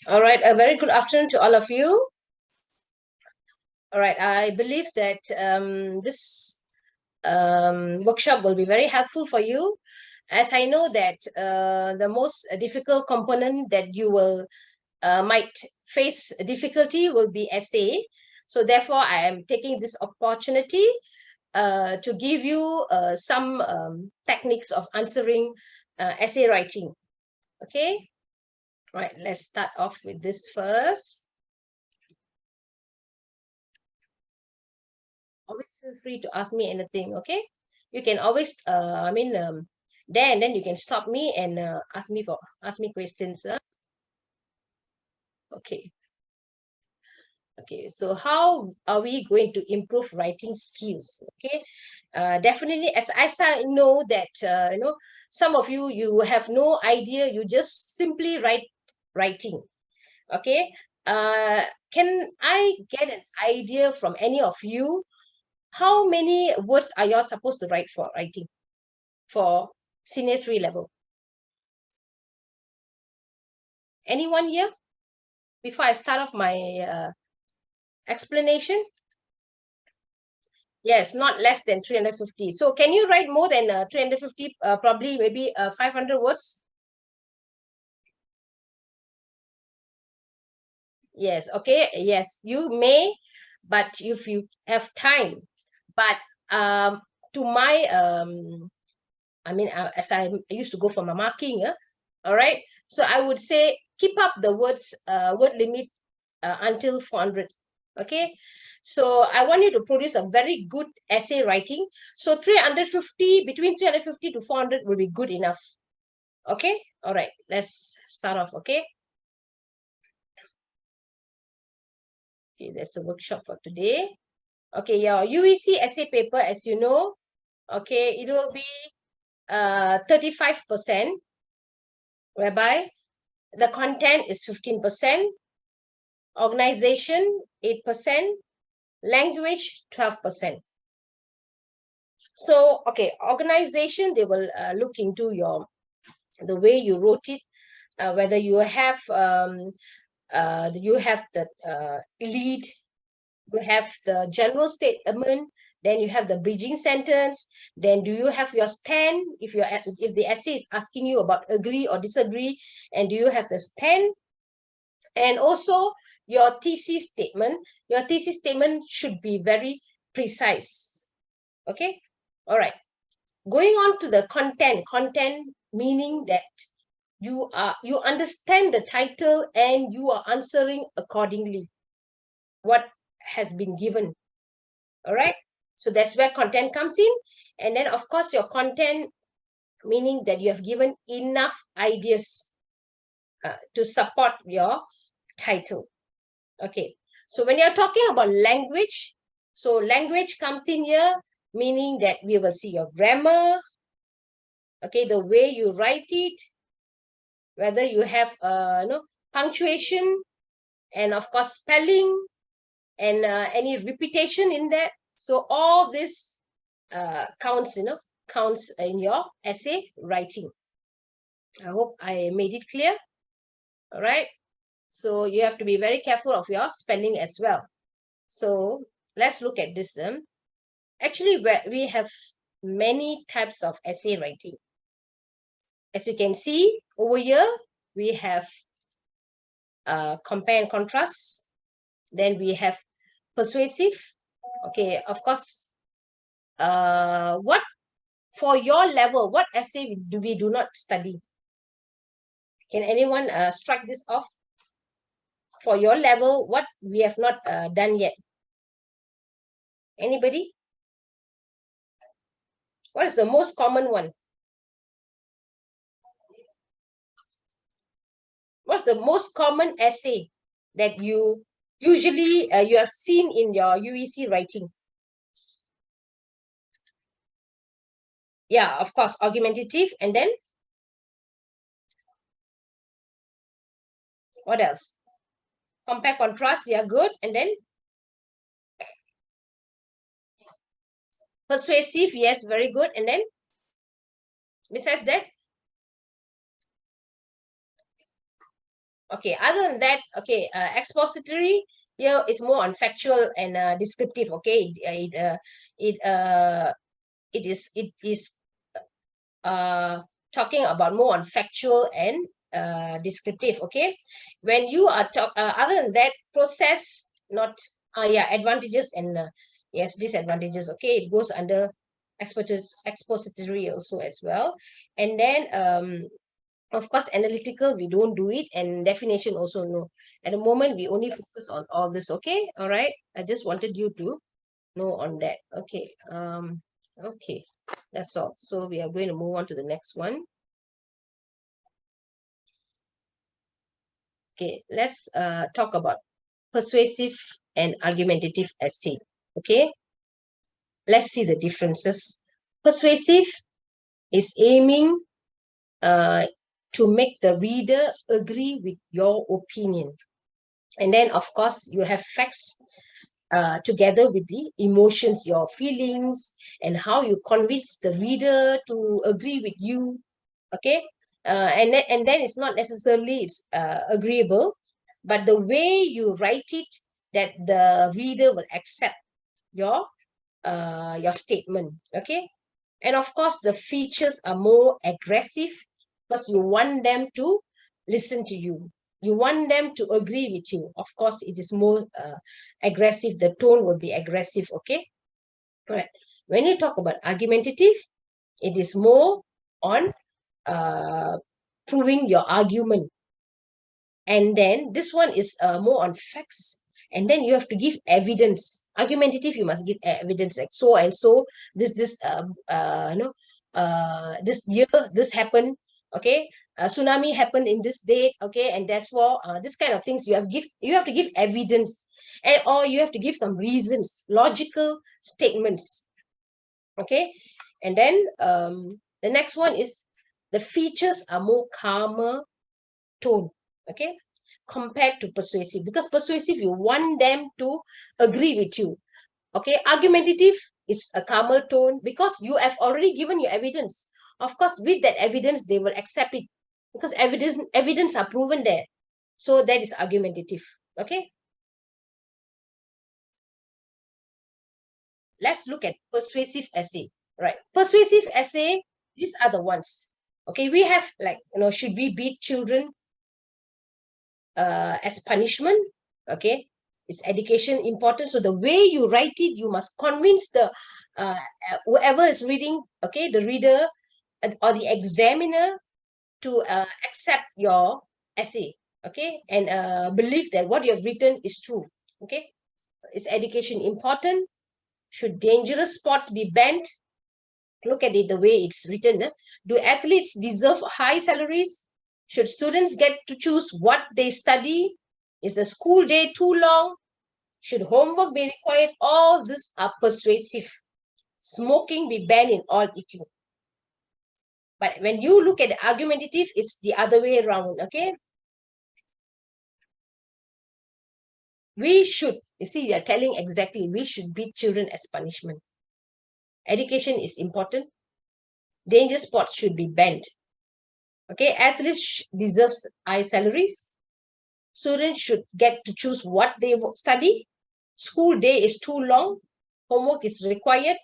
All right, a very good afternoon to all of you. All right, I believe that this workshop will be very helpful for you, as I know that the most difficult component that you will might face difficulty will be essay. So therefore, I am taking this opportunity to give you some techniques of answering essay writing. Okay. Right, let's start off with this first. Always feel free to ask me anything, okay? You can always, then you can stop me and ask me questions. Okay. Okay, so how are we going to improve writing skills? Okay, definitely, as I know that some of you have no idea. You just simply writing. Okay, can I get an idea from any of you? How many words are you supposed to write for writing for senior 3 level? Anyone here? Before I start off my explanation? Yes, not less than 350. So can you write more than 350, probably maybe 500 words? Yes, okay, yes, you may, but if you have time. But to my, as I used to go for my marking, all right? So I would say keep up the word limit until 400, okay? So I want you to produce a very good essay writing. So 350, between 350 to 400 will be good enough. Okay, all right, let's start off, okay? Okay, that's a workshop for today. Okay, your UEC essay paper, as you know, okay, it will be 35%, whereby the content is 15%, organization 8%, language 12%. So, okay, organization, they will look into the way you wrote it, whether you have the lead, you have the general statement, then you have the bridging sentence, then do you have your stand, if the essay is asking you about agree or disagree, and do you have the stand, and also your thesis statement. Your thesis statement should be very precise. Okay, all right, going on to the content meaning that you understand the title and you are answering accordingly what has been given. All right, so that's where content comes in. And then of course your content meaning that you have given enough ideas to support your title. Okay, so when you're talking about language, so language comes in here, meaning that we will see your grammar, okay, the way you write it, whether you have punctuation, and of course spelling, and any repetition in that. So all this counts in your essay writing. I hope I made it clear. All right, so you have to be very careful of your spelling as well. So let's look at this. Actually, we have many types of essay writing. As you can see over here, we have compare and contrast. Then we have persuasive. Okay, of course, what for your level, what essay we do not study? Can anyone strike this off? For your level, what we have not done yet? Anybody? What is the most common one? What's the most common essay that you usually you have seen in your UEC writing? Yeah, of course, argumentative. And then what else? Compare, contrast, yeah, good. And then persuasive, yes, very good. And then besides that, Okay, other than that, okay, expository here is more on factual and descriptive. Okay, it is talking about more on factual and descriptive. Okay, when you are other than that, process, not yeah, advantages and yes, disadvantages. Okay, it goes under expository also as well. And then of course, analytical, we don't do it, and definition also no. At the moment, we only focus on all this. Okay, all right. I just wanted you to know on that. Okay. Okay, that's all. So we are going to move on to the next one. Okay, let's talk about persuasive and argumentative essay. Okay, let's see the differences. Persuasive is aiming to make the reader agree with your opinion. And then, of course, you have facts together with the emotions, your feelings, and how you convince the reader to agree with you. Okay, and then it's not necessarily agreeable, but the way you write it, that the reader will accept your statement. Okay, and of course the features are more aggressive because you want them to listen to you. You want them to agree with you. Of course, it is more aggressive. The tone will be aggressive. Okay, right. When you talk about argumentative, it is more on proving your argument. And then this one is more on facts. And then you have to give evidence. Argumentative, you must give evidence, like so and so, this this year, this happened. Okay, tsunami happened in this date. Okay, and therefore this kind of things you have to give evidence, and or you have to give some reasons, logical statements. Okay, and then the next one is the features are more calmer tone. Okay, compared to persuasive, because persuasive you want them to agree with you. Okay, argumentative is a calmer tone because you have already given your evidence. Of course, with that evidence they will accept it because evidence are proven there. So that is argumentative. Okay, let's look at persuasive essay. Right, persuasive essay, these are the ones. Okay, we have, like, should we beat children as punishment? Okay, is education important? So the way you write it, you must convince the whoever is reading, okay, the reader or the examiner, to accept your essay. Okay, and believe that what you have written is true. Okay, is education important? Should dangerous sports be banned? Look at it, the way it's written. Do athletes deserve high salaries? Should students get to choose what they study? Is the school day too long? Should homework be required? All these are persuasive. Smoking be banned in all eating. But when you look at the argumentative, it's the other way around. Okay, we should, you see, you are telling exactly, we should beat children as punishment. Education is important. Dangerous sports should be banned. Okay, athletes deserve high salaries. Students should get to choose what they study. School day is too long. Homework is required.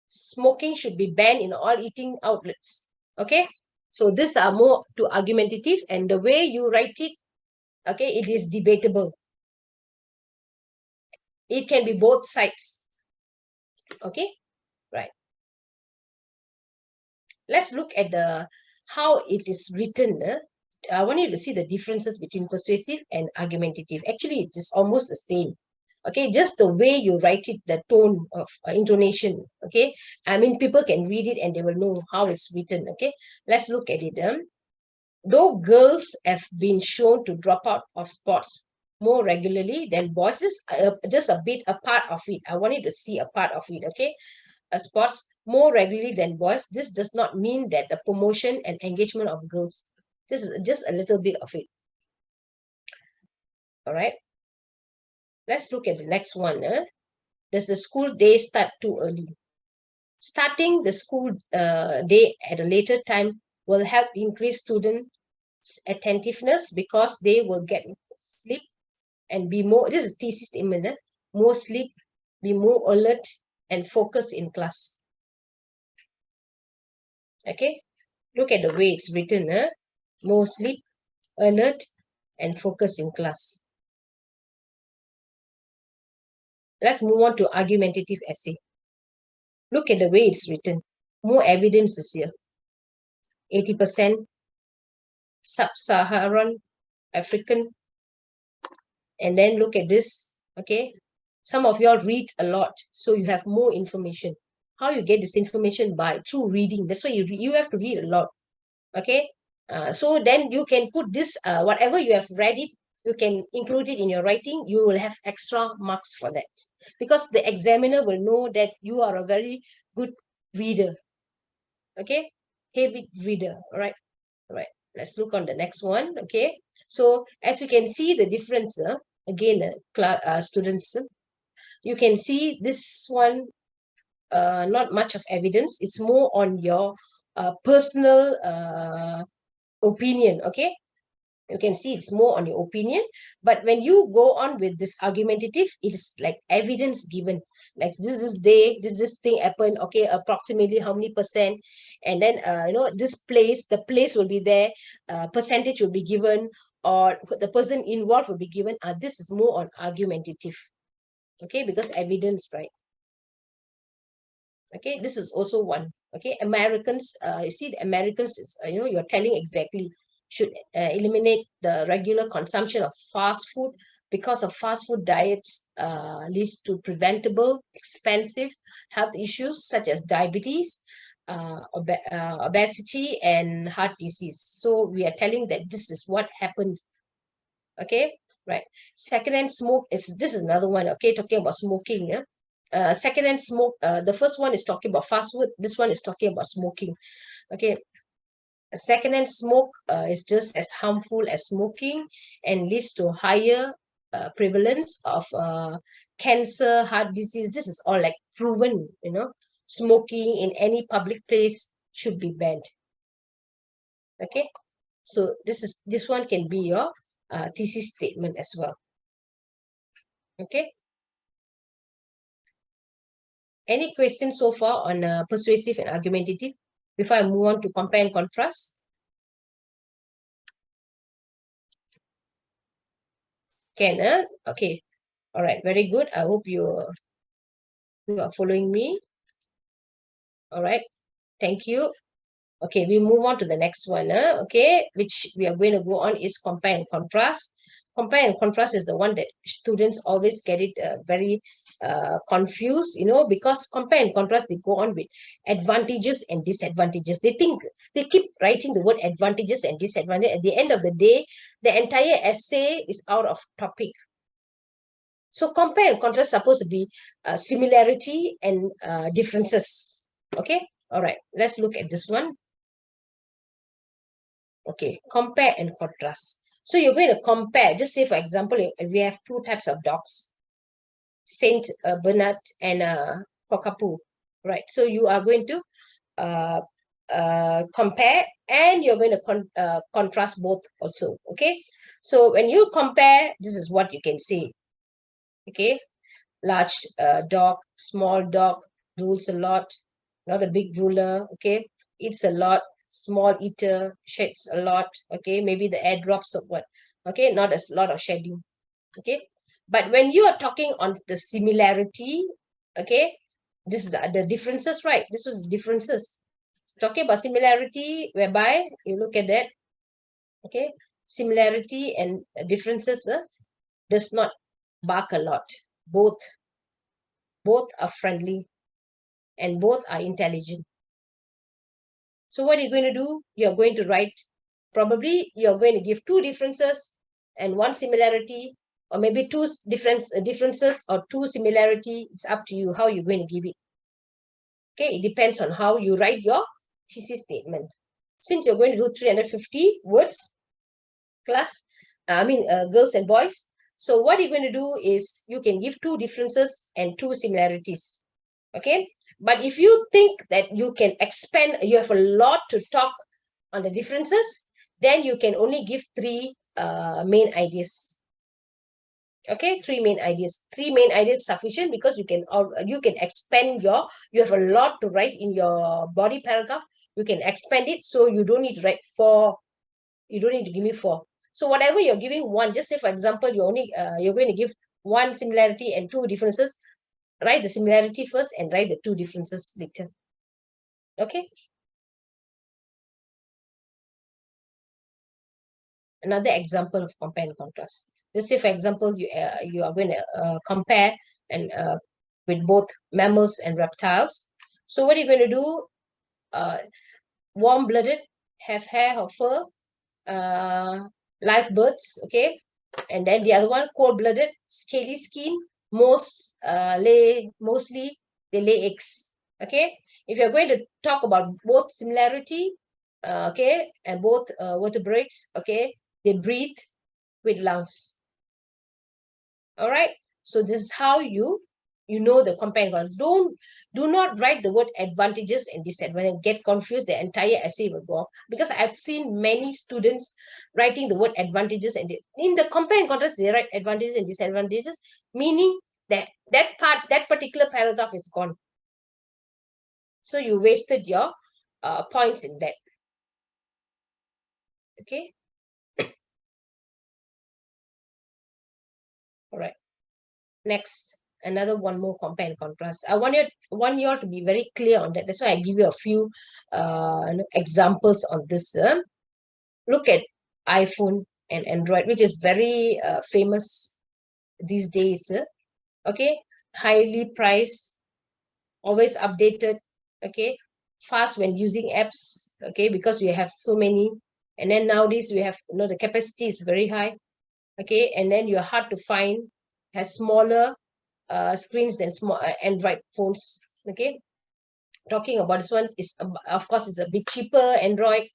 Smoking should be banned in all eating outlets. Okay, so these are more to argumentative, and the way you write it, okay, it is debatable. It can be both sides. Okay, right. Let's look at the how it is written. I want you to see the differences between persuasive and argumentative. Actually, it is almost the same. Okay, just the way you write it, the tone of intonation. Okay, I mean, people can read it and they will know how it's written. Okay, let's look at it. Though girls have been shown to drop out of sports more regularly than boys, this is just a bit a part of it. I want you to see a part of it. Okay, sports more regularly than boys. This does not mean that the promotion and engagement of girls. This is just a little bit of it. All right. Let's look at the next one. Does the school day start too early? Starting the school day at a later time will help increase student attentiveness, because they will get sleep and be more, this is thesis statement, more sleep, be more alert and focus in class. Okay, look at the way it's written, more sleep, alert and focus in class. Let's move on to argumentative essay. Look at the way it's written. More evidence is here. 80% sub-Saharan African. And then look at this. Okay, some of y'all read a lot, so you have more information. How you get this information? By through reading. That's why you have to read a lot. Okay, so then you can put this, whatever you have read it, you can include it in your writing. You will have extra marks for that, because the examiner will know that you are a very good reader. Okay, habit reader. All right, let's look on the next one. Okay, so as you can see the difference, again, students, you can see this one, not much of evidence. It's more on your personal opinion. Okay, you can see it's more on your opinion. But when you go on with this argumentative, it's like evidence given, like this thing happened, okay, approximately how many percent, and then this place, the place will be there, percentage will be given, or the person involved will be given. This is more on argumentative. Okay, because evidence, right? Okay, this is also one. Okay, Americans, you see, the Americans is, you're telling exactly, should eliminate the regular consumption of fast food, because of fast food diets leads to preventable, expensive health issues such as diabetes, obesity, and heart disease. So we are telling that this is what happens. Okay, right. Secondhand smoke this is another one. Okay, talking about smoking. Yeah. Secondhand smoke. The first one is talking about fast food. This one is talking about smoking. Okay. Secondhand smoke is just as harmful as smoking and leads to higher prevalence of cancer, heart disease. This is all like proven. Smoking in any public place should be banned. Okay, so this one can be your thesis statement as well. Okay, any questions so far on persuasive and argumentative before I move on to compare and contrast? Can okay, all right, very good. I hope you are following me. All right, thank you. Okay, we move on to the next one. Okay, which we are going to go on is compare and contrast. Compare and contrast is the one that students always get it very confused, because compare and contrast, they go on with advantages and disadvantages. They keep writing the word advantages and disadvantages. At the end of the day, the entire essay is out of topic. So compare and contrast is supposed to be similarity and differences. Okay, all right, let's look at this one. Okay, compare and contrast. So you're going to compare, just say for example, we have two types of dogs, Saint Bernard and Cockapoo, right? So you are going to compare, and you're going to contrast both also. Okay, so when you compare, this is what you can say. Okay, large dog, small dog, drools a lot, not a big drooler. Okay, eats a lot, small eater, sheds a lot. Okay, maybe the air drops or what. Okay, not a lot of shedding. Okay, but when you are talking on the similarity, okay, this is the differences, right? This was differences. Talking about similarity, whereby you look at that. Okay, similarity and differences does not bark a lot. Both are friendly and both are intelligent. So what are you going to do? You're going to write, probably you're going to give two differences and one similarity, or maybe two differences or two similarity. It's up to you how you're going to give it. Okay, it depends on how you write your thesis statement. Since you're going to do 350 words, class, girls and boys. So what you're going to do is you can give two differences and two similarities. Okay, but if you think that you can expand, you have a lot to talk on the differences, then you can only give 3 main ideas. Okay, 3 main ideas. 3 main ideas sufficient, because you can expand you have a lot to write in your body paragraph. You can expand it, so you don't need to write 4. You don't need to give me 4. So whatever you're giving 1, just say for example, you're going to give 1 similarity and 2 differences. Write the similarity first and write the 2 differences later. Okay. Another example of compare and contrast. Let's say, for example, you are going to compare and with both mammals and reptiles. So what are you going to do? Warm-blooded, have hair or fur, live birds, okay? And then the other one, cold-blooded, scaly skin, mostly they lay eggs, okay? If you're going to talk about both similarity, okay, and both vertebrates, okay, they breathe with lungs. All right, so this is how you know the compare and contrast. Do not write the word advantages and disadvantages. Get confused, the entire essay will go off. Because I've seen many students writing the word advantages, and in the compare and contrast they write advantages and disadvantages, meaning that that particular paragraph is gone. So you wasted your points in that. Okay. All right. Next, one more compare and contrast. I want you all to be very clear on that. That's why I give you a few examples on this. Look at iPhone and Android, which is very famous these days. Okay, highly priced, always updated. Okay, fast when using apps. Okay, because we have so many, and then nowadays we have the capacity is very high. Okay, and then you're hard to find, has smaller screens than small Android phones. Okay, talking about this one is of course it's a bit cheaper, Android.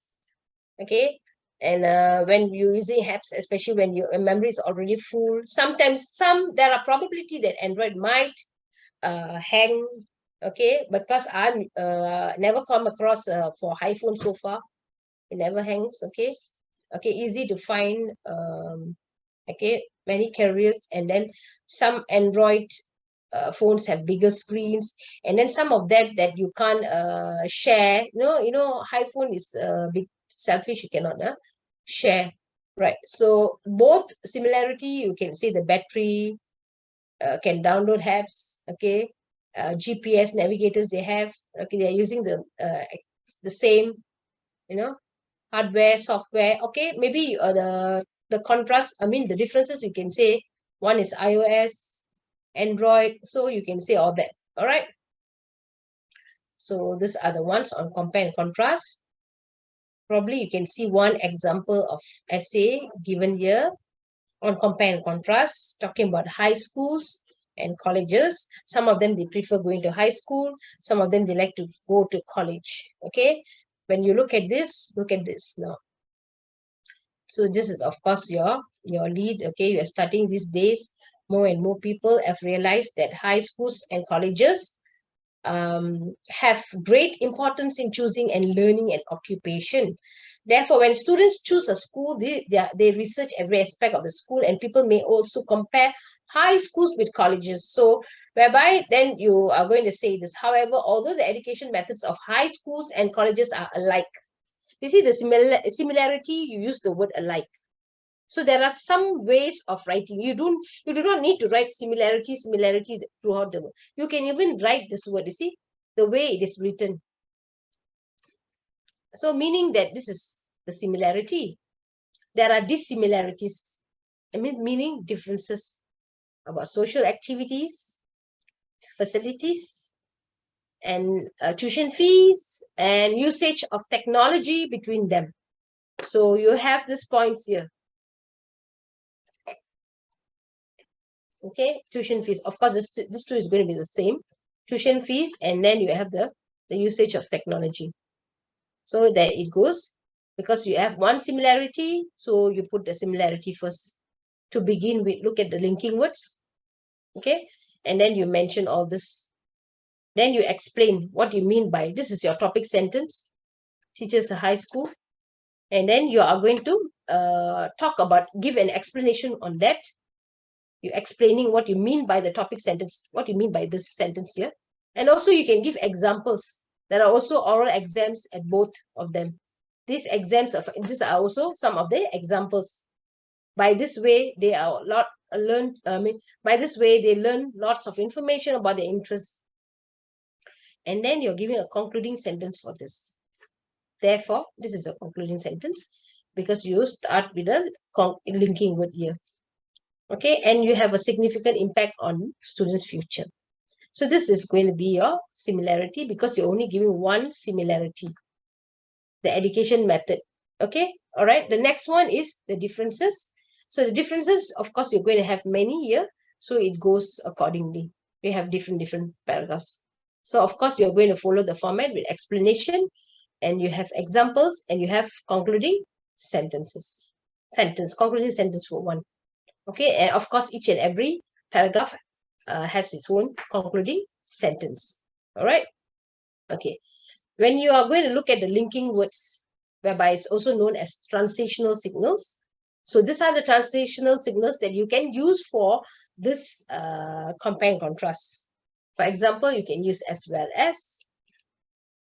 Okay, and when you're using apps, especially when your memory is already full, sometimes there are probability that Android might hang. Okay, because I'm never come across for iPhone so far, it never hangs. Okay, easy to find. Okay, many carriers, and then some Android phones have bigger screens, and then some of that you can't share. iPhone is big selfish, you cannot share, right? So both similarity, you can see the battery can download apps. Okay, GPS navigators they have. Okay, they're using the same hardware, software. Okay, maybe the contrast, the differences, you can say one is iOS, Android, so you can say all that. All right, so these are the ones on compare and contrast. Probably you can see one example of essay given here on compare and contrast, talking about high schools and colleges. Some of them they prefer going to high school, some of them they like to go to college. Okay, when you look at this now. So this is of course your lead. Okay, you are studying these days. More and more people have realized that high schools and colleges have great importance in choosing and learning an occupation. Therefore, when students choose a school, they research every aspect of the school, and people may also compare high schools with colleges. So whereby then you are going to say this. However, although the education methods of high schools and colleges are alike, you see the similarity, you use the word alike. So there are some ways of writing. You do not need to write similarity throughout the word. You can even write this word, you see, the way it is written. So meaning that this is the similarity. There are dissimilarities, meaning differences about social activities, facilities, and tuition fees, and usage of technology between them. So you have these points here. Okay, tuition fees. Of course, this two is going to be the same. Tuition fees, and then you have the usage of technology. So there it goes. Because you have one similarity, so you put the similarity first. To begin with, look at the linking words. Okay, and then you mention all this. Then you explain what you mean by this is your topic sentence. Teachers a high school. And then you are going to give an explanation on that. You're explaining what you mean by the topic sentence, what you mean by this sentence here. And also you can give examples. There are also oral exams at both of them. These are also some of the examples. By this way, they are by this way, they learn lots of information about their interests. And then you're giving a concluding sentence for this. Therefore, this is a concluding sentence because you start with a linking word here. Okay, and you have a significant impact on students' future. So this is going to be your similarity because you're only giving one similarity, the education method. Okay, all right. The next one is the differences. So the differences, of course, you're going to have many here. So it goes accordingly. We have different conclusions. So of course, you're going to follow the format with explanation, and you have examples, and you have concluding sentences. Concluding sentence for one. Okay, and of course, each and every paragraph has its own concluding sentence. All right. Okay. When you are going to look at the linking words, whereby it's also known as transitional signals. So these are the transitional signals that you can use for this compare and contrast. For example, you can use as well as.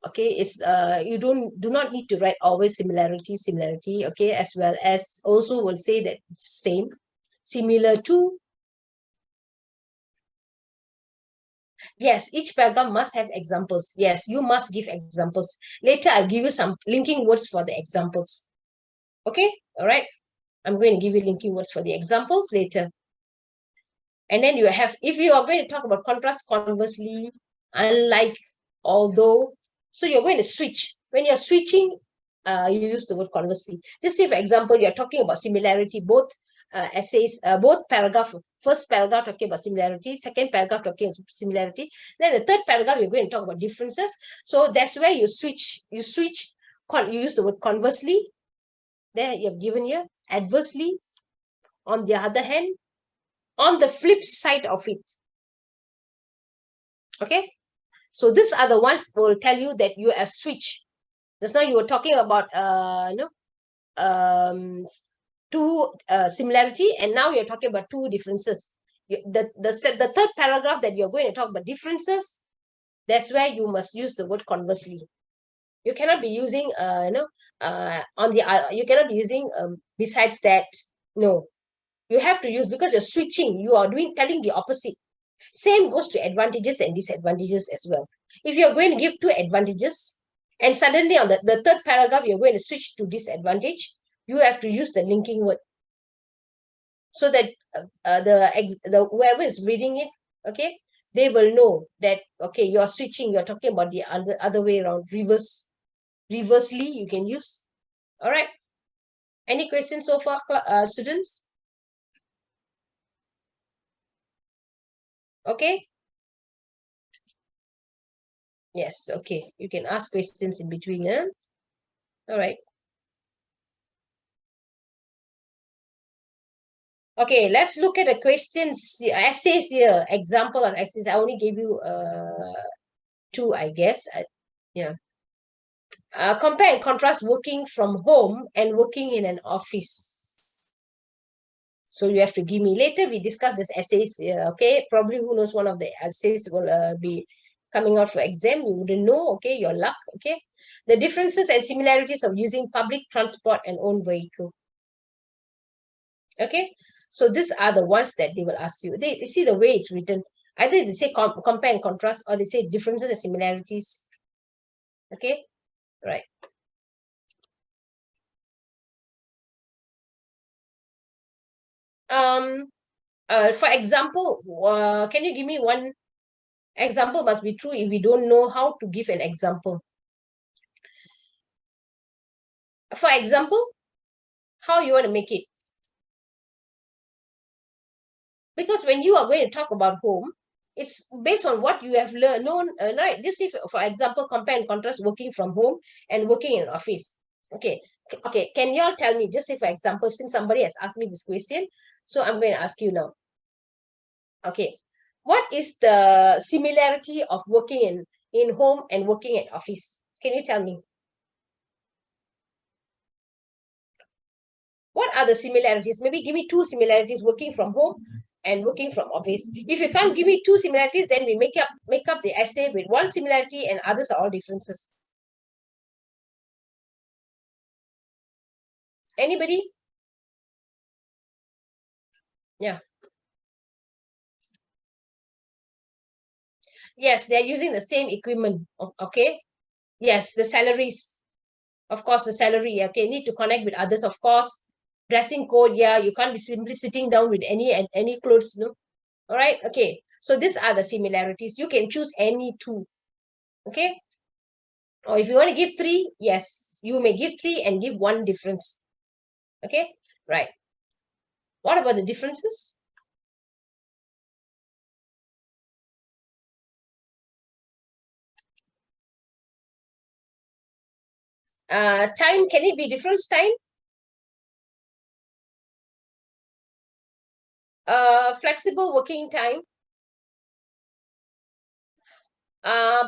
Okay, it's you do not need to write always similarity. Okay, as well as also will say that it's same, similar to. Yes, each paragraph must have examples. Yes, you must give examples. Later, I'll give you some linking words for the examples. Okay, all right. I'm going to give you linking words for the examples later. And then you have, if you are going to talk about contrast, conversely, unlike, although, so you're going to switch. When you're switching, you use the word conversely. Just say, for example, you're talking about similarity, both essays, both paragraph, first paragraph talking about similarity, second paragraph talking about similarity. Then the third paragraph, you're going to talk about differences. So that's where you switch. You use the word conversely. There you have given here, adversely. On the other hand, on the flip side of it. Okay, so these are the ones that will tell you that you have switched. Just now you were talking about two similarity, and now you're talking about two differences. The third paragraph that you're going to talk about differences, that's where you must use the word conversely. You cannot be using you cannot be using besides that. No, you have to use, because you're switching, you are telling the opposite. Same goes to advantages and disadvantages as well. If you're going to give two advantages, and suddenly on the third paragraph, you're going to switch to disadvantage, you have to use the linking word. So that the whoever is reading it, okay, they will know that, okay, you're switching, you're talking about the other way around, reversely, you can use. All right. Any questions so far, students? Okay. Yes, okay. You can ask questions in between, huh? All right. Okay, let's look at the questions, essays here. Example of essays. I only gave you two, I guess. Yeah. Compare and contrast working from home and working in an office. So you have to give me later. We discuss this essays. Okay, probably who knows, one of the essays will be coming out for exam. You wouldn't know. Okay, your luck. Okay, the differences and similarities of using public transport and own vehicle. Okay, so these are the ones that they will ask you. They see the way it's written. Either they say compare and contrast, or they say differences and similarities. Okay, right. For example, can you give me one example? Must be true if we don't know how to give an example. For example, how you want to make it? Because when you are going to talk about home, it's based on what you have known, right? This if, for example, compare and contrast working from home and working in office. Okay, can you all tell me, just say for example, since somebody has asked me this question, so I'm going to ask you now. Okay, what is the similarity of working in home and working at office? Can you tell me? What are the similarities? Maybe give me 2 similarities, working from home and working from office. If you can't give me 2 similarities, then we make up the essay with 1 similarity and others are all differences. Anybody? Yeah. Yes, they're using the same equipment. Okay. Yes, the salaries. Of course, the salary. Okay, need to connect with others. Of course, dressing code. Yeah, you can't be simply sitting down with any clothes. No. All right. Okay. So these are the similarities. You can choose any 2. Okay. Or if you want to give 3, yes, you may give 3 and give 1 difference. Okay. Right. What about the differences? Time, can it be different time? Flexible working time.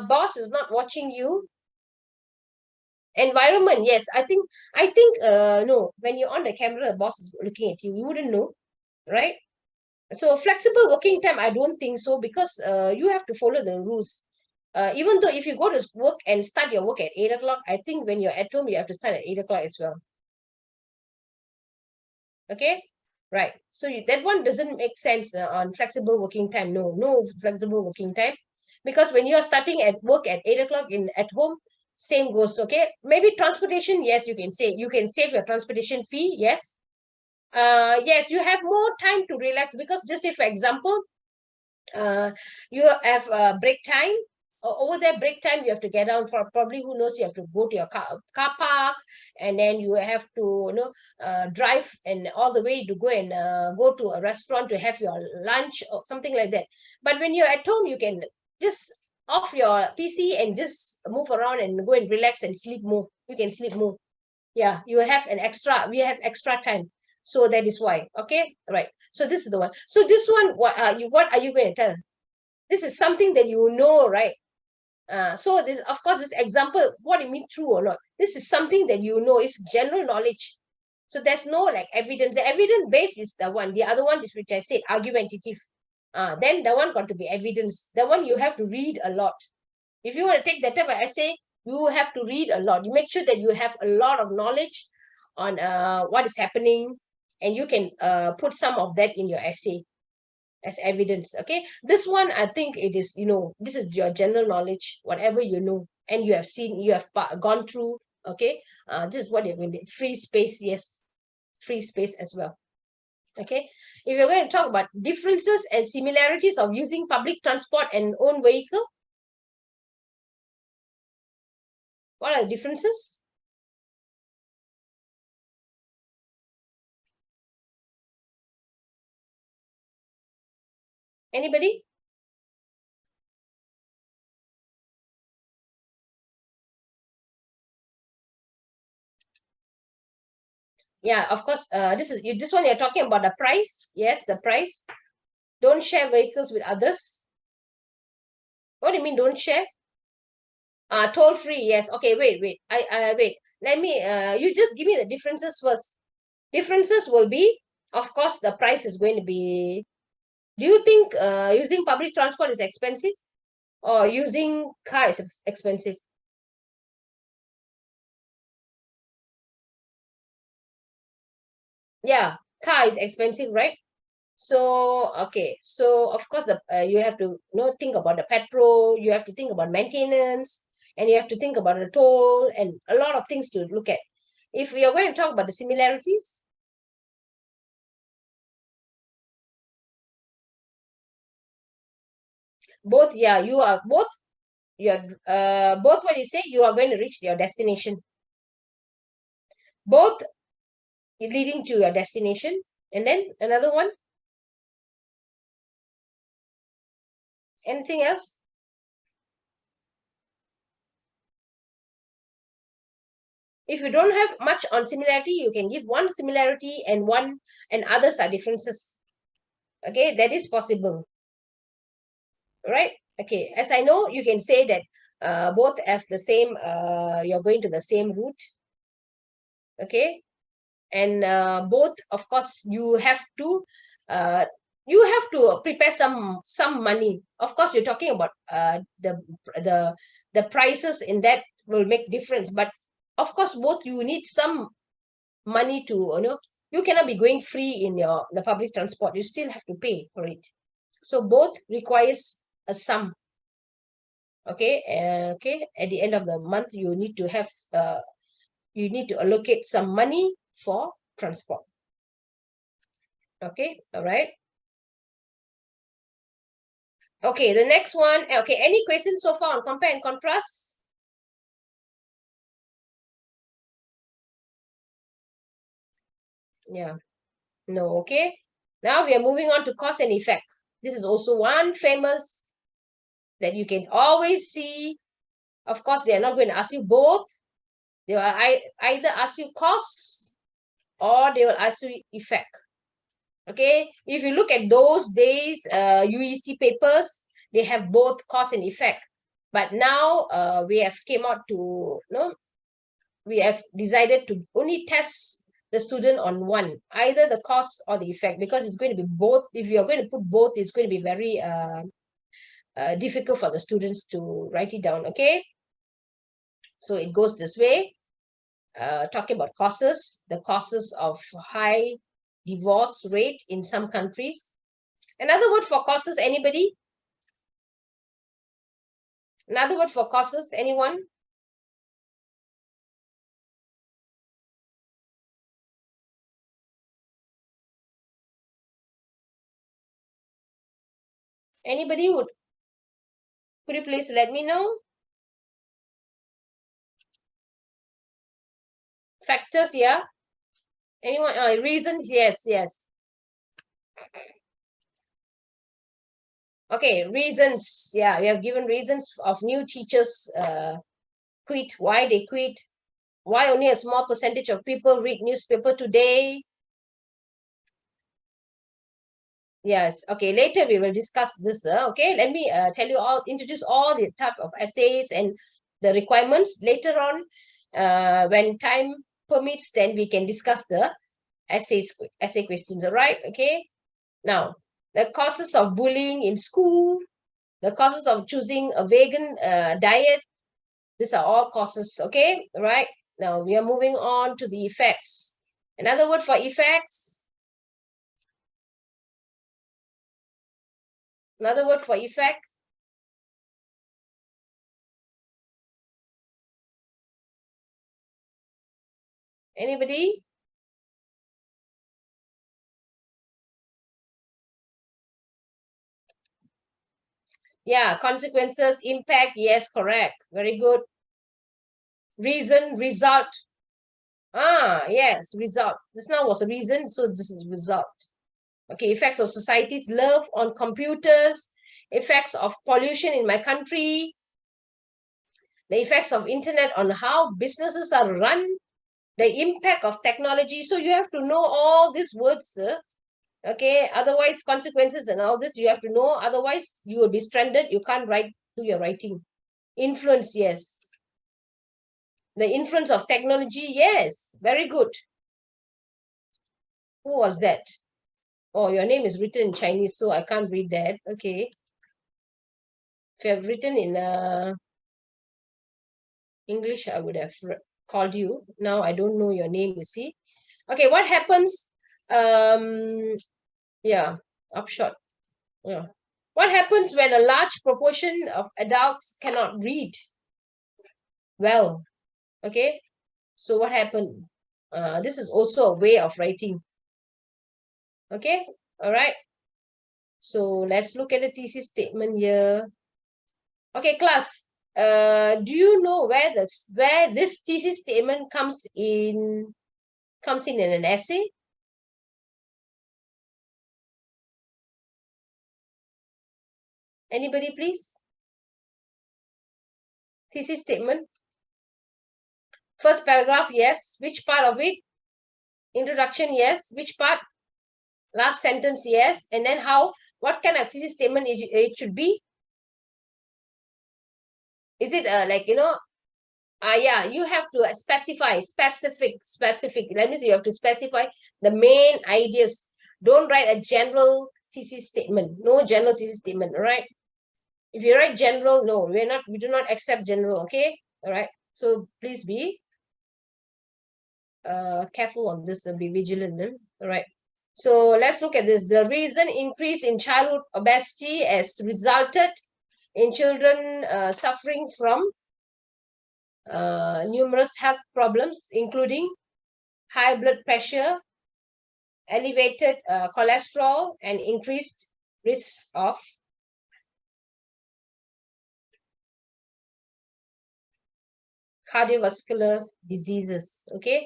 Boss is not watching you. Environment, yes. I think no, when you're on the camera, the boss is looking at you, you wouldn't know, right? So flexible working time, I don't think so, because you have to follow the rules. Even though if you go to work and start your work at 8 o'clock, I think when you're at home, you have to start at 8 o'clock as well. Okay, right. So that one doesn't make sense on flexible working time. No flexible working time, because when you're starting at work at 8 o'clock at home, same goes. Okay, maybe transportation, yes, you can save your transportation fee. Yes, yes, you have more time to relax, because just say, for example, you have break time. Over there, break time, you have to get down for, probably, who knows, you have to go to your car park, and then you have to drive and all the way to go and go to a restaurant to have your lunch or something like that. But when you're at home, you can just off your PC and just move around and go and relax and sleep more. You can sleep more. Yeah, we have extra time. So that is why. Okay, right. So this is the one. So this one, what are you going to tell? This is something that you know, right? So this, of course, this example, what it mean, true or not? This is something that you know, it's general knowledge. So there's no like evidence. The evidence base is the one. The other one is, which I said, argumentative. Then the one got to be evidence. The one you have to read a lot. If you want to take that type of essay, you have to read a lot. You make sure that you have a lot of knowledge on what is happening, and you can put some of that in your essay as evidence. Okay, this one, I think it is, this is your general knowledge, whatever you know and you have seen, you have gone through. Okay, this is what you're going to free space. Yes, free space as well. Okay, if you're going to talk about differences and similarities of using public transport and own vehicle, what are the differences? Anybody? Yeah, of course. This one you're talking about the price. Yes, the price. Don't share vehicles with others. What do you mean don't share? Toll free. Yes. Okay. Wait. Wait. Let me. You just give me the differences first. Differences will be, of course, the price is going to be. Do you think using public transport is expensive, or using car is expensive? Yeah, car is expensive, right? So, okay. So, of course, you have to think about the petrol, you have to think about maintenance, and you have to think about the toll, and a lot of things to look at. If we are going to talk about the similarities, both, yeah, you are both, both, what you say, you are going to reach your destination. Both leading to your destination. And then another one, anything else? If you don't have much on similarity, you can give 1 similarity and others are differences. Okay, that is possible. Right? Okay, as I know, you can say that both have the same, you're going to the same route. Okay, And both, of course, you have to prepare some money. Of course, you're talking about the prices in that will make difference, but of course both you need some money to, you cannot be going free in the public transport. You still have to pay for it. So both requires a sum. Okay, okay, at the end of the month you need to have you need to allocate some money for transport. Okay, all right. Okay, the next one. Okay, any questions so far on compare and contrast? Yeah, no. Okay, now we are moving on to cause and effect. This is also one famous that you can always see. Of course, they are not going to ask you both. They will either ask you cause or they will ask you effect. Okay, if you look at those days, UEC papers, they have both cause and effect. But now we have came out to, we have decided to only test the student on one, either the cause or the effect, because it's going to be both. If you're going to put both, it's going to be very difficult for the students to write it down. Okay, so it goes this way. Talking about causes, the causes of high divorce rate in some countries. Another word for causes, anybody? Another word for causes, anyone? Anybody would? Could you please let me know? Factors, yeah. Anyone? Reasons, yes, yes. Okay, reasons. Yeah, we have given reasons of new teachers quit, why they quit, why only a small percentage of people read newspaper today. Yes, okay, later we will discuss this. Okay, let me tell you introduce all the type of essays and the requirements. Later on, when time permits, then we can discuss the essay questions, all right? Okay, now, the causes of bullying in school, the causes of choosing a vegan diet, these are all causes, okay? All right, now we are moving on to the effects. Another word for effects. Another word for effect. Anybody? Yeah, consequences, impact. Yes, correct. Very good. Reason, result. Ah, yes, result. This now was a reason, so this is result. Okay, effects of society's love on computers, effects of pollution in my country, the effects of internet on how businesses are run, the impact of technology. So you have to know all these words. Okay, otherwise consequences and all this you have to know. Otherwise you will be stranded. You can't do your writing. Influence, yes. The influence of technology, yes. Very good. Who was that? Oh, your name is written in Chinese, so I can't read that. Okay. If you have written in English, I would have called you. Now I don't know your name, you see. Okay, what happens? Yeah, upshot. Yeah. What happens when a large proportion of adults cannot read well? Okay, so what happened? This is also a way of writing. Okay, all right. So let's look at the thesis statement here. Okay, class. Do you know where this thesis statement comes in an essay? Anybody, please? Thesis statement. First paragraph, yes. Which part of it? Introduction, yes. Which part? Last sentence, yes. And then how? What kind of thesis statement it should be? Is it like, Yeah, you have to specify specific. That means you have to specify the main ideas. Don't write a general thesis statement. No general thesis statement. All right. If you write general, no, we do not accept general. Okay. All right. So please be careful on this and be vigilant. All right. So let's look at this. The reason increase in childhood obesity has resulted in children suffering from numerous health problems, including high blood pressure, elevated cholesterol, and increased risk of cardiovascular diseases. Okay.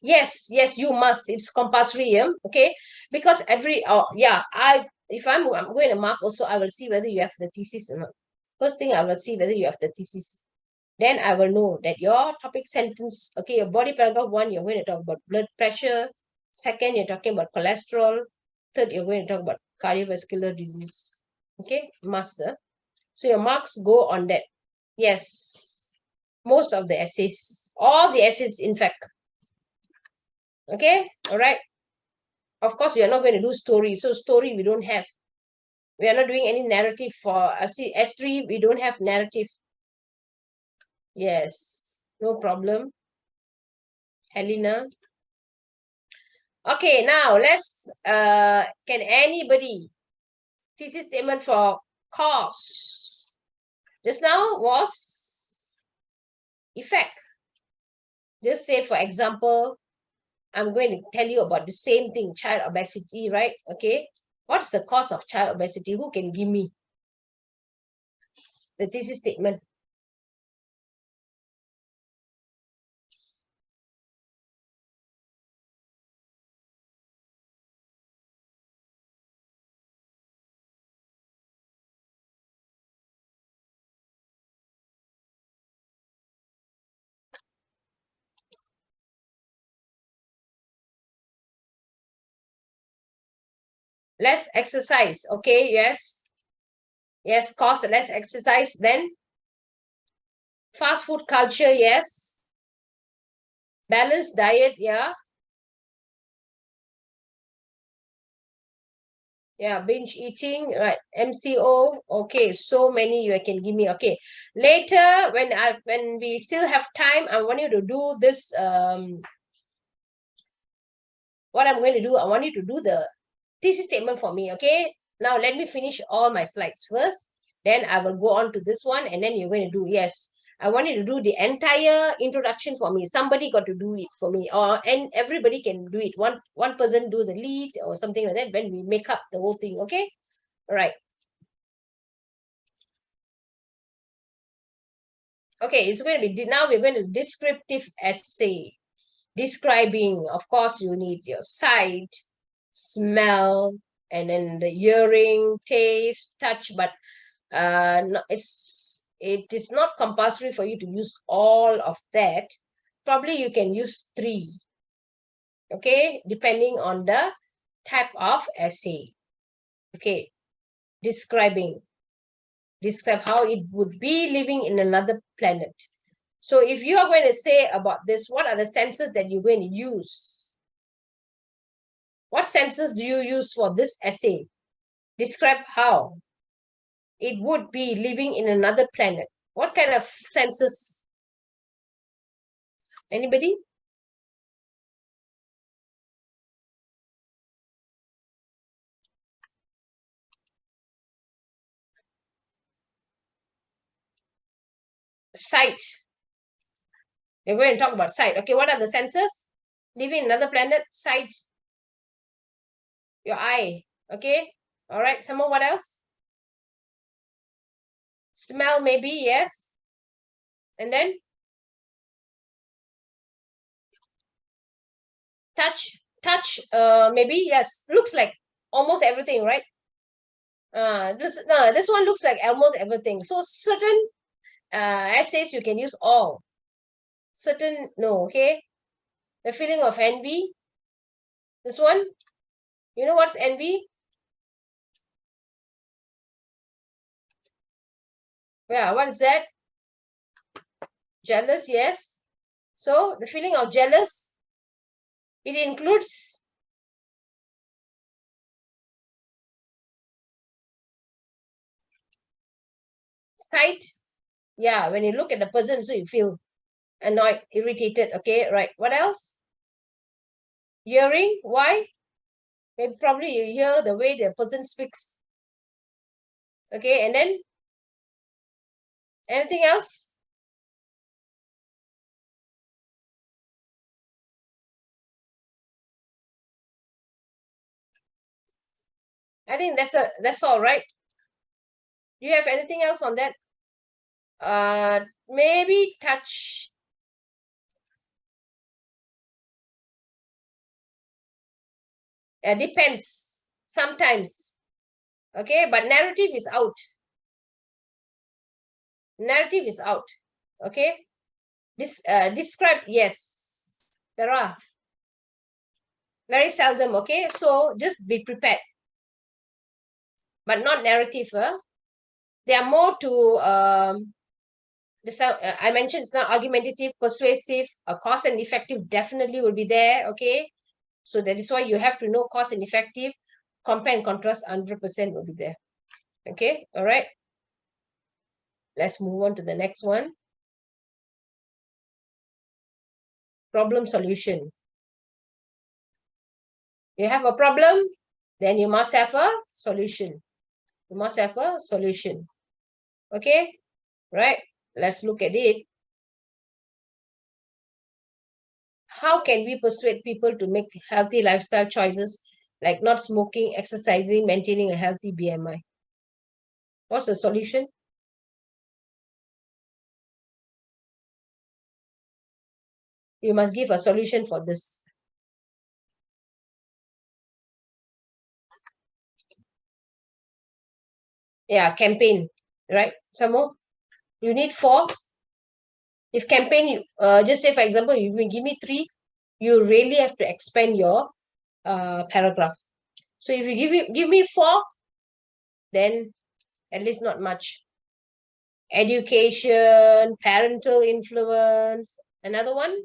Yes, you must. It's compulsory. Okay, because if I'm going to mark also, I will see whether you have the thesis or not. First thing, I will see whether you have the thesis. Then I will know that your topic sentence, okay, your body paragraph 1, you're going to talk about blood pressure. Second, you're talking about cholesterol. Third, you're going to talk about cardiovascular disease. Okay, master. So your marks go on that. Yes, most of the essays, all the essays, in fact. Okay, all right. Of course, we are not going to do story. So story, we don't have. We are not doing any narrative for S3. We don't have narrative. Yes, no problem. Helena. Okay, now let's, can anybody, thesis statement for cause. Just now was effect. Just say, for example, I'm going to tell you about the same thing, child obesity, right? Okay. What's the cause of child obesity? Who can give me the thesis statement? Less exercise. Okay, yes. Yes, cause less exercise. Then fast food culture, yes. Balanced diet, yeah. Yeah, binge eating, right? MCO. Okay, so many you can give me. Okay. Later, when we still have time, I want you to do this. What I'm going to do, I want you to do the thesis statement for me. Okay. Now let me finish all my slides first. Then I will go on to this one, and then you're going to do, yes, I want you to do the entire introduction for me. Somebody got to do it for me, and everybody can do it. One person do the lead or something like that when we make up the whole thing. Okay. All right. Okay, it's going to be, now we're going to descriptive essay. Describing, of course, you need your sight, smell, and then the hearing, taste, touch, but no, it is not compulsory for you to use all of that. Probably you can use 3, okay, depending on the type of essay. Okay, describe how it would be living in another planet. So if you are going to say about this, what are the senses that you're going to use? What senses do you use for this essay? Describe how it would be living in another planet. What kind of senses? Anybody? Sight. We're going to talk about sight. Okay, what are the senses? Living in another planet, sight, your eye. Okay, all right. Someone, what else? Smell, maybe, yes. And then touch, maybe, yes. Looks like almost everything, right? This one looks like almost everything. So certain essays you can use all. Certain, no, okay. The feeling of envy. This one, you know what's envy? Yeah, what is that? Jealous, yes. So the feeling of jealous, it includes sight. Yeah, when you look at the person, so you feel annoyed, irritated. Okay, right. What else? Hearing. Why? Maybe probably you hear the way the person speaks. Okay, and then anything else? I think that's all right. Do you have anything else on that? Maybe touch. Depends. Sometimes. Okay, but narrative is out. Narrative is out. Okay. Describe, yes. There are. Very seldom, okay? So just be prepared. But not narrative. They are more to I mentioned it's not argumentative, persuasive, cause and effective definitely will be there, okay? So that is why you have to know cause and effective. Compare and contrast 100% will be there. Okay, all right. Let's move on to the next one. Problem solution. You have a problem, then you must have a solution. You must have a solution. Okay, right? Let's look at it. How can we persuade people to make healthy lifestyle choices like not smoking, exercising, maintaining a healthy BMI? What's the solution? You must give a solution for this. Yeah, campaign, right? Some more. You need 4. If campaign, just say for example, if you give me 3, you really have to expand your paragraph. So if you give me 4, then at least not much. Education, parental influence. Another one.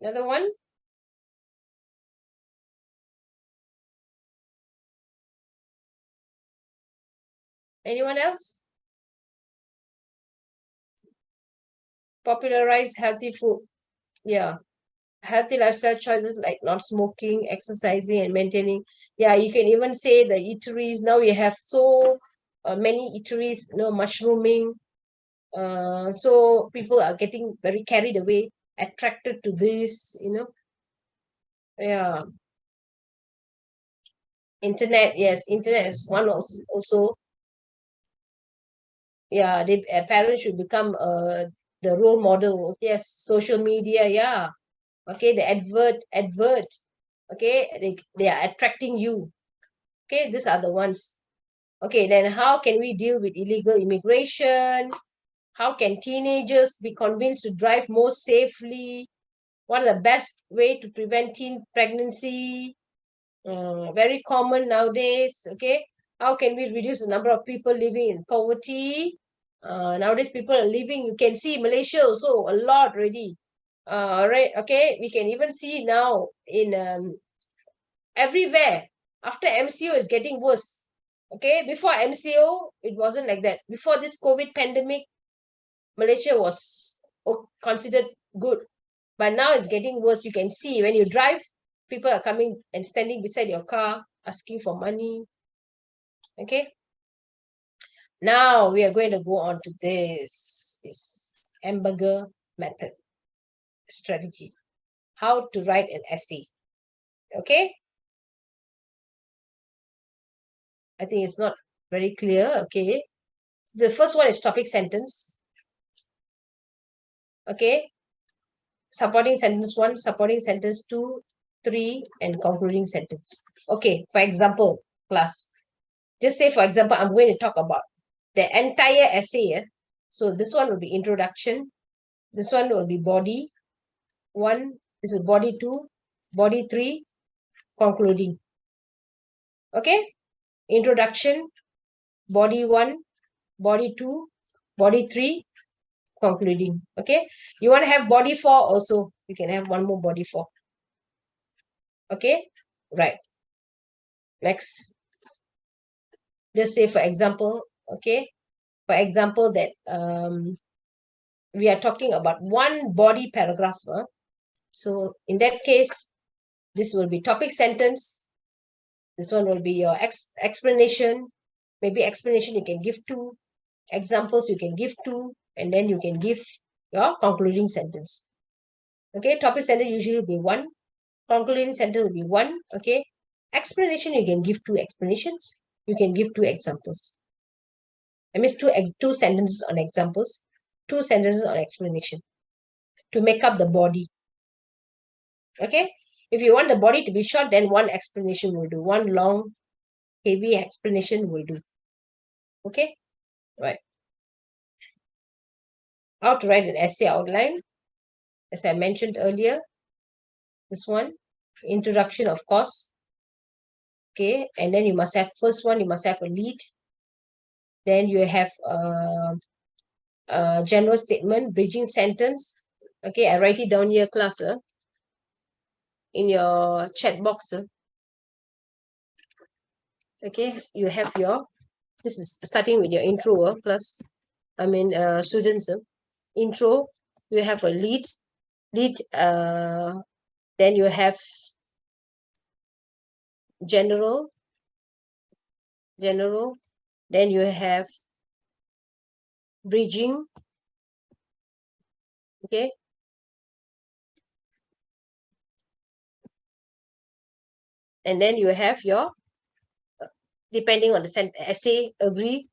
Another one. Anyone else? Popularize healthy food. Yeah. Healthy lifestyle choices like not smoking, exercising, and maintaining. Yeah, you can even say the eateries. Now we have so many eateries, mushrooming. So people are getting very carried away, attracted to this. Yeah. Internet, yes, internet is one also. Yeah, parents should become the role model. Yes, social media, yeah. Okay, the advert. Okay, they are attracting you. Okay, these are the ones. Okay, then how can we deal with illegal immigration? How can teenagers be convinced to drive more safely? What are the best way to prevent teen pregnancy? Very common nowadays. Okay, how can we reduce the number of people living in poverty? Nowadays people are living, you can see Malaysia also a lot already. Right, okay, we can even see now in everywhere. After MCO is getting worse. Okay, before MCO it wasn't like that. Before this COVID pandemic, Malaysia was considered good, but now it's getting worse. You can see when you drive, people are coming and standing beside your car asking for money. Okay, now we are going to go on to this Hamburger method strategy, how to write an essay. Okay, I think it's not very clear. Okay, the first one is topic sentence. Okay, supporting sentence 1, supporting sentence 2, 3, and concluding sentence. Okay, for example, class, just say for example, I'm going to talk about the entire essay. So this one will be introduction. This one will be body 1. This is body 2. body 3, concluding. Okay, introduction, body 1, body 2, body 3, concluding. Okay, you want to have body 4 also, you can have one more body 4. Okay, right. Next, just say for example, okay, for example that we are talking about one body paragraph. So in that case, this will be topic sentence. This one will be your explanation. Maybe explanation you can give 2. Examples you can give 2. And then you can give your concluding sentence. Okay, topic sentence usually will be 1. Concluding sentence will be 1. Okay, explanation you can give 2 explanations. You can give 2 examples. That means two sentences on examples, 2 sentences on explanation to make up the body. Okay, if you want the body to be short, then 1 explanation will do. 1 long, heavy explanation will do. Okay, right. How to write an essay outline, as I mentioned earlier. This one, introduction, of course. Okay, and then you must have, first one, you must have a lead. Then you have a general statement, bridging sentence. Okay, I write it down here, class, in your chat box. Okay, you have your, this is starting with your intro, class. I mean, students, intro, you have a lead, then you have general, then you have bridging. Okay, and then you have your, depending on the essay, agree.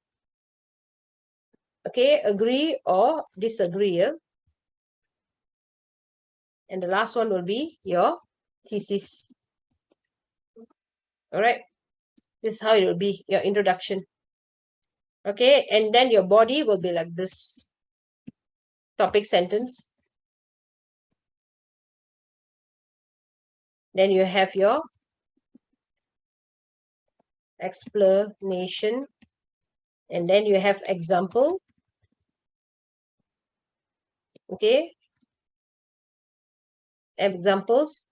Okay, agree or disagree. And the last one will be your thesis. All right, this is how it will be, your introduction. Okay, and then your body will be like this, topic sentence. Then you have your explanation, and then you have example. Okay, examples,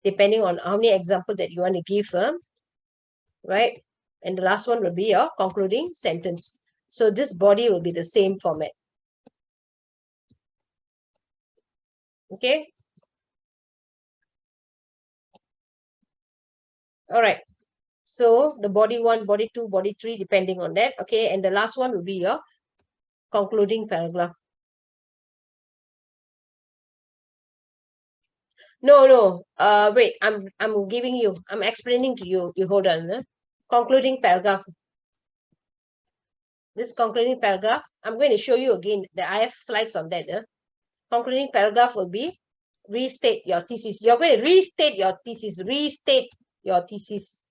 depending on how many examples that you want to give, right? And the last one will be your concluding sentence. So this body will be the same format. Okay, all right. So the body 1, body 2, body 3, depending on that. Okay, and the last one will be your concluding paragraph. No. Wait. I'm giving you. I'm explaining to you. You hold on. Concluding paragraph. This concluding paragraph, I'm going to show you again. That I have slides on that. Concluding paragraph will be restate your thesis. You're going to restate your thesis. Restate your thesis.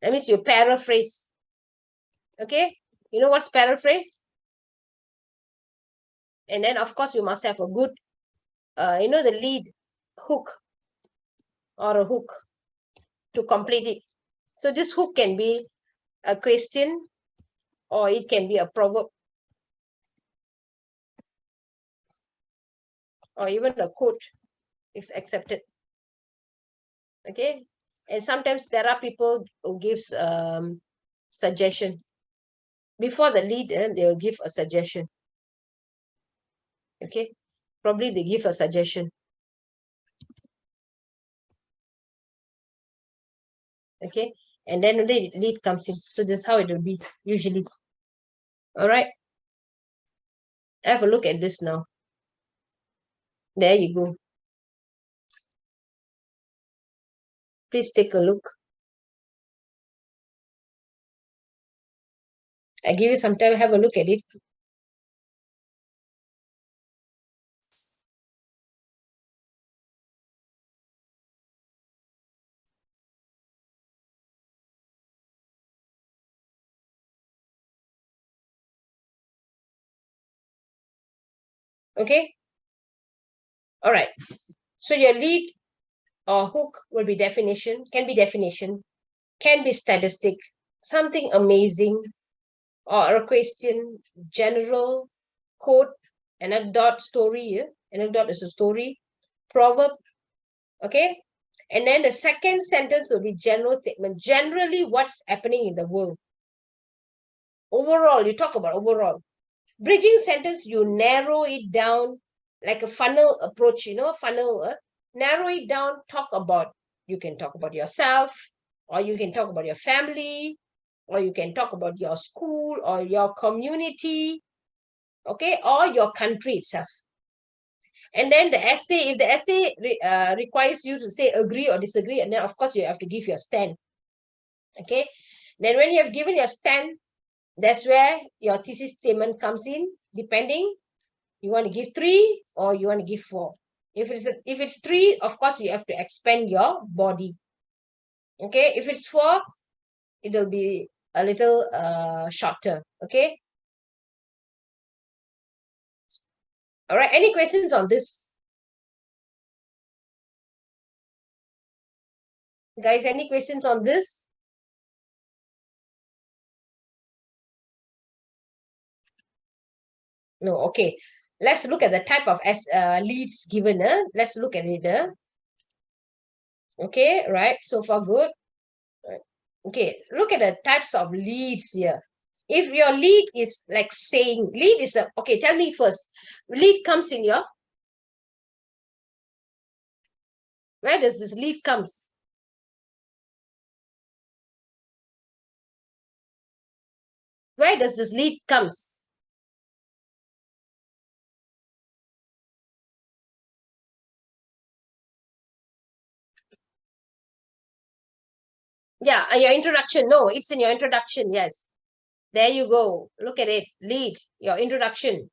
That means you paraphrase. Okay. You know what's paraphrase? And then of course you must have a good, the lead hook or a hook to complete it. So this hook can be a question or it can be a proverb or even a quote is accepted. Okay, and sometimes there are people who gives suggestion before the lead. They will give a suggestion. Okay, probably they give a suggestion. Okay, and then the lead comes in. So this is how it will be usually. All right, have a look at this now. There you go. Please take a look. I give you some time, have a look at it. Okay, all right. So your lead or hook will be definition, can be statistic, something amazing, or a question, general, quote, anecdote, story. Anecdote is a story, proverb. Okay. And then the second sentence will be general statement. Generally, what's happening in the world. Overall, you talk about overall. Bridging sentence, you narrow it down like a funnel approach, funnel, narrow it down, you can talk about yourself, or you can talk about your family, or you can talk about your school or your community, okay, or your country itself. And then the essay, if the essay requires you to say agree or disagree, and then of course you have to give your stand. Okay, then when you have given your stand, that's where your thesis statement comes in, depending. You want to give 3 or you want to give 4. If it's 3, of course, you have to expand your body. Okay, if it's 4, it'll be a little shorter. Okay. All right. Any questions on this? Guys, any questions on this? No. Okay. Let's look at the type of leads given. Let's look at it. Okay. Right. So far, good. Right. Okay. Look at the types of leads here. If your lead is like saying, lead is okay, tell me first. Lead comes in your, where does this lead comes? Where does this lead comes? Yeah, your introduction. No, it's in your introduction. Yes. There you go. Look at it. Lead, your introduction.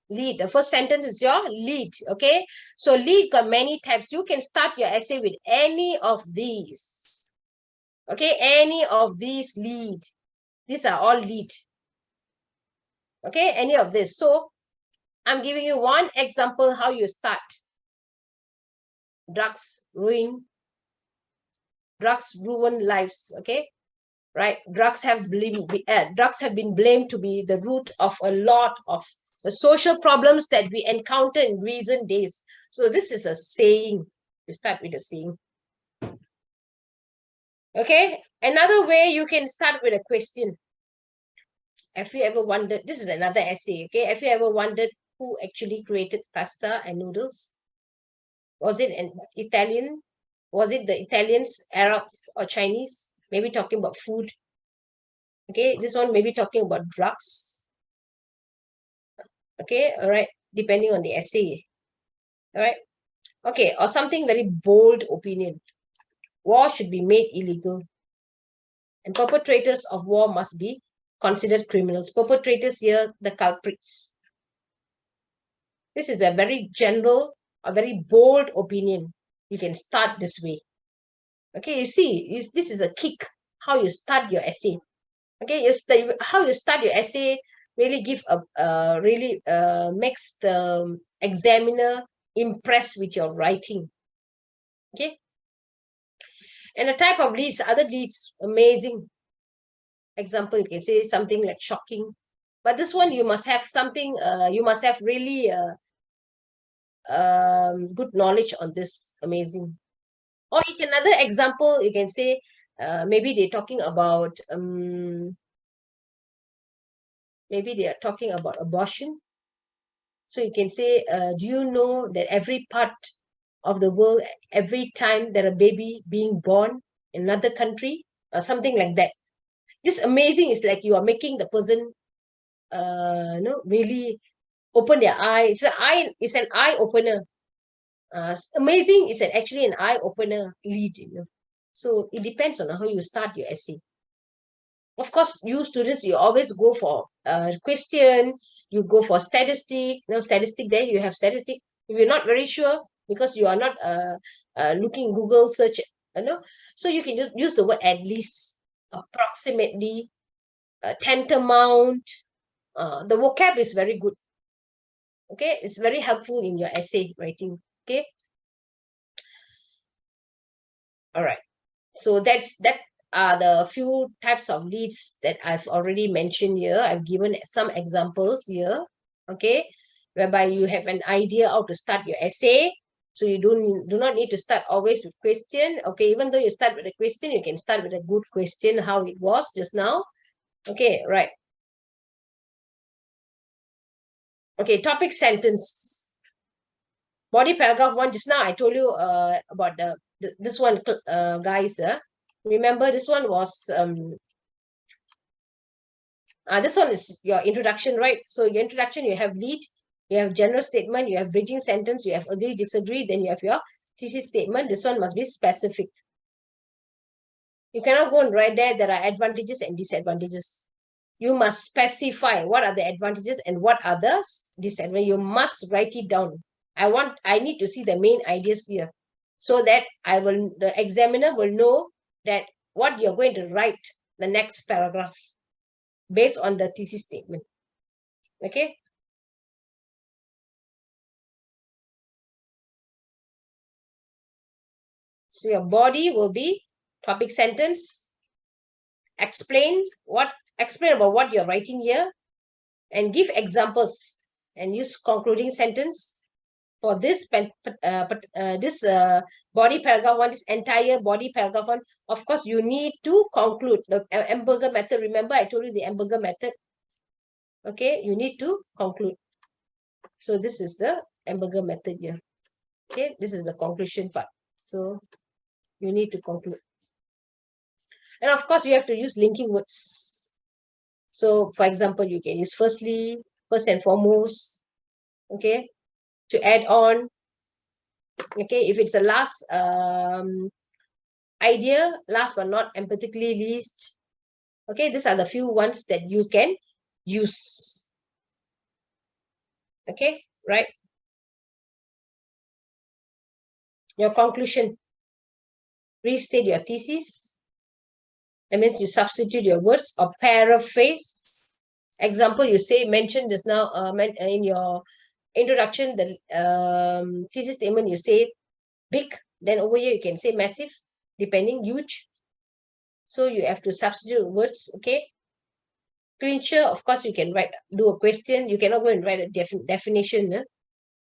Lead. The first sentence is your lead. Okay. So lead got many types. You can start your essay with any of these. Okay. Any of these lead. These are all lead. Okay. Any of this. So I'm giving you one example how you start. Drugs ruin lives. Okay. Right. Drugs have been blamed to be the root of a lot of the social problems that we encounter in recent days. So this is a saying. You start with a saying. Okay. Another way you can start with a question. Have you ever wondered, this is another essay, okay? Have you ever wondered who actually created pasta and noodles? Was it an Italian? Was it the Italians, Arabs, or Chinese? Maybe talking about food. Okay, this one maybe talking about drugs. Okay, all right, depending on the essay. All right, okay, or something very bold opinion. War should be made illegal. And perpetrators of war must be considered criminals. Perpetrators here, the culprits. This is a very general, a very bold opinion. You can start this way. Okay, you see, this is a kick, how you start your essay. Okay, how you start your essay really makes the examiner impressed with your writing. Okay, and the type of leads, other leads, amazing. Example, you can say something like shocking, but this one you must have something. You must have really good knowledge on this. Amazing. Or another example, you can say maybe they're talking about maybe they are talking about abortion. So you can say, do you know that every part of the world, every time that a baby being born in another country, or something like that. This amazing is like you are making the person, really open their eye. It's an eye opener. Amazing is actually an eye opener lead. So it depends on how you start your essay. Of course, you students, you always go for question, you go for statistic. Statistic, there you have statistic. If you're not very sure, because you are not looking Google search, so you can use the word at least, approximately, tantamount. The vocab is very good. Okay, it's very helpful in your essay writing. Okay. All right. So that are the few types of leads that I've already mentioned here. I've given some examples here, okay, whereby you have an idea how to start your essay. So you do not need to start always with question. Okay, even though you start with a question, you can start with a good question, how it was just now. Okay, right. Okay, topic sentence. Body paragraph 1, just now I told you about this one, guys. Remember, this one was this one is your introduction, right? So your introduction, you have lead, you have general statement, you have bridging sentence, you have agree, disagree, then you have your thesis statement. This one must be specific. You cannot go and write there are advantages and disadvantages. You must specify what are the advantages and what are the disadvantages. You must write it down. I need to see the main ideas here, so that the examiner will know that what you're going to write the next paragraph based on the thesis statement. Okay. So your body will be topic sentence, explain about what you're writing here, and give examples and use concluding sentence. For this body paragraph 1, this entire body paragraph 1, of course, you need to conclude the Hamburger method. Remember, I told you the Hamburger method. Okay, you need to conclude. So this is the Hamburger method here. Okay, this is the conclusion part. So you need to conclude. And of course, you have to use linking words. So, for example, you can use firstly, first and foremost, okay, to add on. Okay, if it's the last idea, last but not empathetically least. Okay, these are the few ones that you can use. Okay, right? Your conclusion. Restate your thesis. That means you substitute your words or paraphrase. Example, you mentioned just now in your introduction, the thesis statement, you say big, then over here you can say massive, depending, huge. So you have to substitute words. Okay. Clincher, of course, you can do a question. You cannot go and write a definition.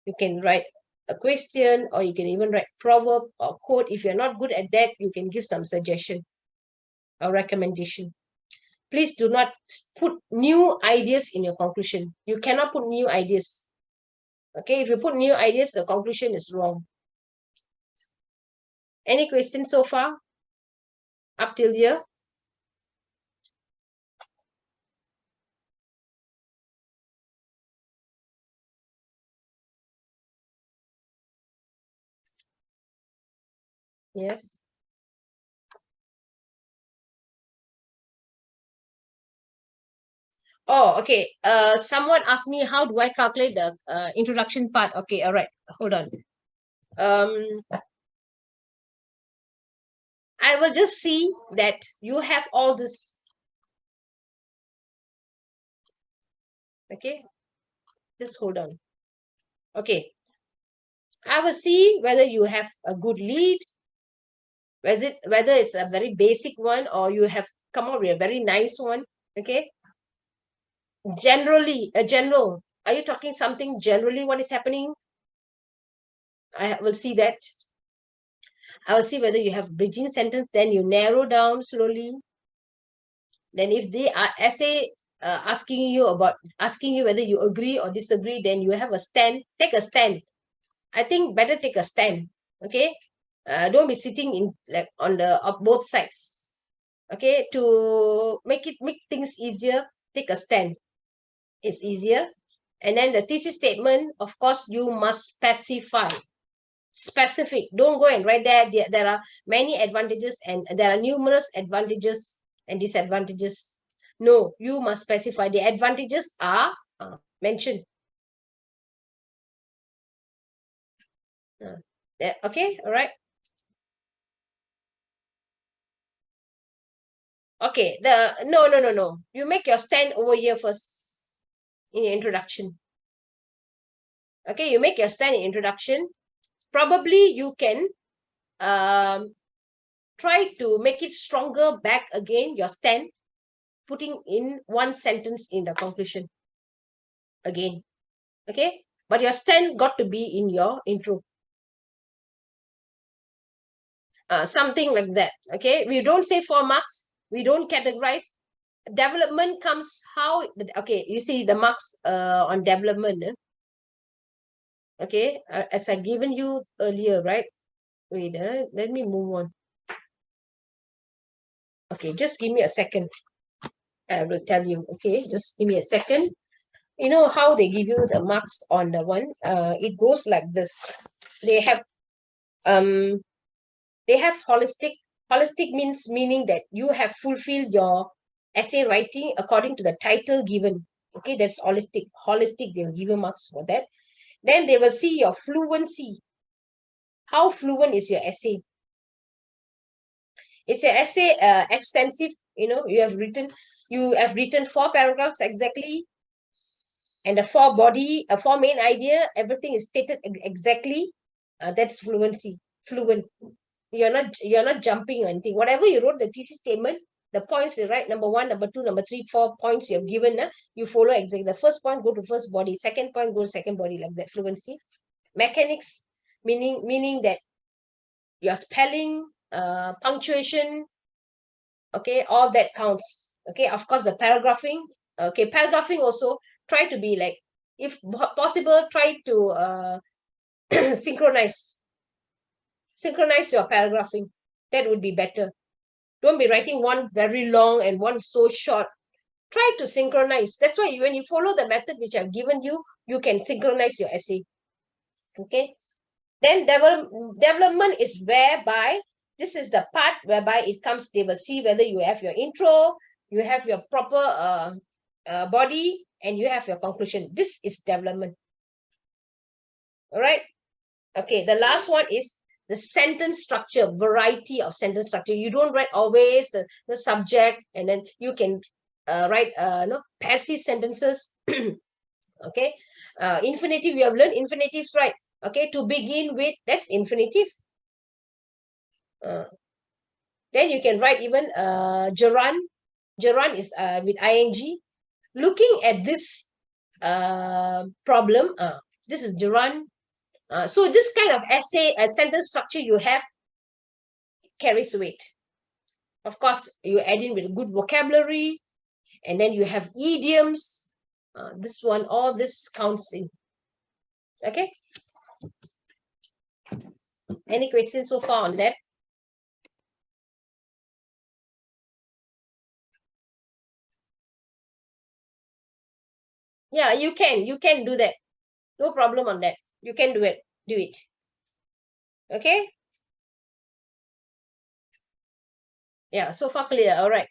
You can write a question, or you can even write proverb or quote. If you're not good at that, you can give some suggestion or recommendation. Please do not put new ideas in your conclusion. You cannot put new ideas. Okay, if you put new ideas, the conclusion is wrong. Any questions so far? Up till here? Yes. Oh, okay. Someone asked me, how do I calculate the introduction part? Okay, all right. Hold on. I will just see that you have all this. Okay, just hold on. Okay, I will see whether you have a good lead, whether it's a very basic one or you have come up with a very nice one. Okay, general. Are you talking something generally? What is happening? I will see that. I will see whether you have bridging sentence. Then you narrow down slowly. Then if they are essay asking you whether you agree or disagree, then you have a stand. Take a stand. I think better take a stand. Okay, don't be sitting in like on both sides. Okay, to make things easier, take a stand. It's easier. And then the thesis statement, of course, you must specify. Specific. Don't go and write there. There are many advantages and there are numerous advantages and disadvantages. No, you must specify. The advantages are mentioned. Okay, all right. Okay, no. You make your stand over here first in your introduction. Okay, you make your stand in introduction. Probably you can try to make it stronger back again, your stand, putting in one sentence in the conclusion again. Okay, but your stand got to be in your intro. Something like that. Okay, we don't say 4 marks, we don't categorize. Development comes how, okay, you see the marks on development. Okay, as I given you earlier, right? Wait, let me move on. Okay, just give me a second. I will tell you. Okay, just give me a second. You know how they give you the marks on the one? It goes like this. They have holistic. Holistic meaning that you have fulfilled your essay writing according to the title given. Okay, that's holistic. Holistic, they'll give you marks for that. Then they will see your fluency. How fluent is your essay? Is your essay extensive? You know, you have written 4 paragraphs exactly, and the 4 main idea, everything is stated exactly. That's fluency. Fluent. You're not jumping or anything. Whatever you wrote, the thesis statement, the points you write, number 1, number 2, number 3, 4 points you have given, you follow exactly. The first point go to first body, second point go to second body, like that. Fluency. Mechanics, meaning that your spelling, punctuation, okay, all that counts. Okay, of course, the paragraphing. Okay, paragraphing also, try to be like, if possible, try to synchronize your paragraphing. That would be better. Don't be writing one very long and one so short. Try to synchronize. That's why when you follow the method which I've given you, you can synchronize your essay. Okay. Then development is whereby, this is the part whereby it comes, they will see whether you have your intro, you have your proper body, and you have your conclusion. This is development. All right. Okay. The last one is the sentence structure, variety of sentence structure. You don't write always the subject, and then you can write passive sentences. Okay. Infinitive, you have learned infinitives, right? Okay, to begin with, that's infinitive. Then you can write even gerund. Gerund is with ing. Looking at this problem, this is gerund. So this kind of essay, sentence structure you have carries weight. Of course, you add in with good vocabulary, and then you have idioms. This one, all this counts in. Okay. Any questions so far on that? Yeah, you can do that. No problem on that. You can do it. Okay. Yeah, so far clear. All right.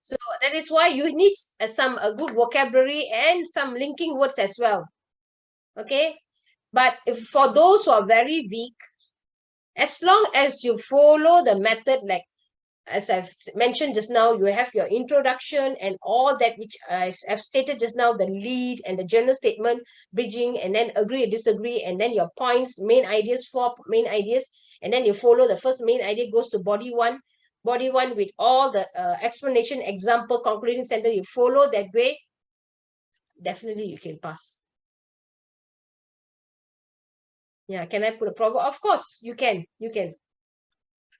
So that is why you need some good vocabulary and some linking words as well. Okay. But if for those who are very weak, as long as you follow the method, like as I've mentioned just now, you have your introduction and all that, which I've stated just now, the lead and the general statement, bridging, and then agree or disagree, and then your points, main ideas, 4 main ideas, and then you follow the first main idea goes to body one with all the explanation, example, concluding sentence. You follow that way, definitely you can pass. Yeah, can I put a proverb? Of course, you can.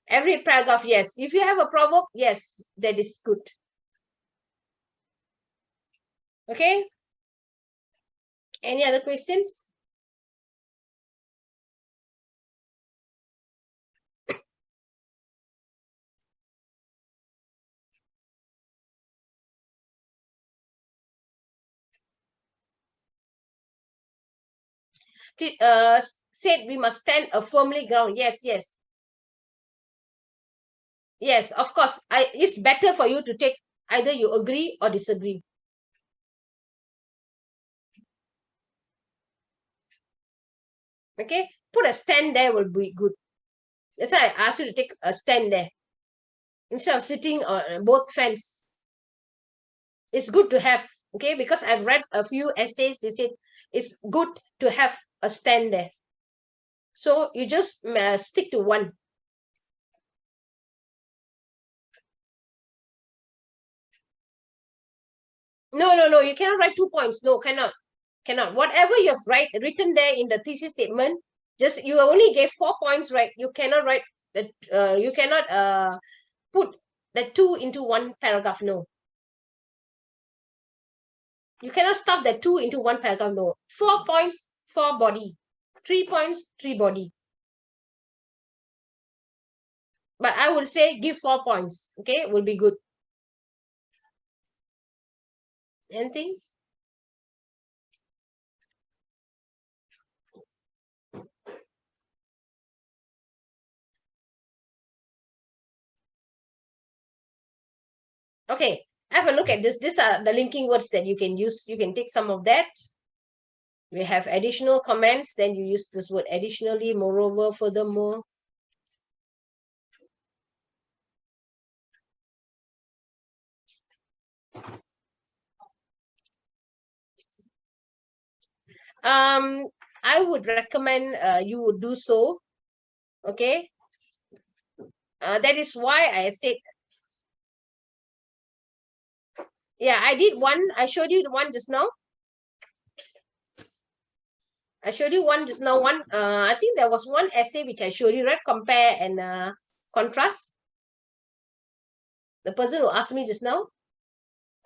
Every paragraph, yes. If you have a proverb, yes, that is good. Okay. Any other questions? Said we must stand a firmly ground. Yes, of course. It's better for you to take either you agree or disagree. Okay, put a stand there will be good. That's why I asked you to take a stand there instead of sitting on both fence. It's good to have, okay, because I've read a few essays. They said it's good to have a stand there. So you just stick to one. No. You cannot write 2 points. No, cannot. Whatever you have written there in the thesis statement, just you only gave 4 points, right? You cannot write that. You cannot put the 2 into one paragraph. No, you cannot stuff the 2 into one paragraph. No, 4 points, 4 body, 3 points, 3 body. But I would say give 4 points. Okay, will be good. Anything? Okay, have a look at this. These are the linking words that you can use. You can take some of that. We have additional comments. Then you use this word additionally, moreover, furthermore. I would recommend you would do so. Okay. That is why I said, yeah, I did one. I showed you the one just now. I showed you one just now. I think there was one essay which I showed you, right? Compare and contrast. The person who asked me just now.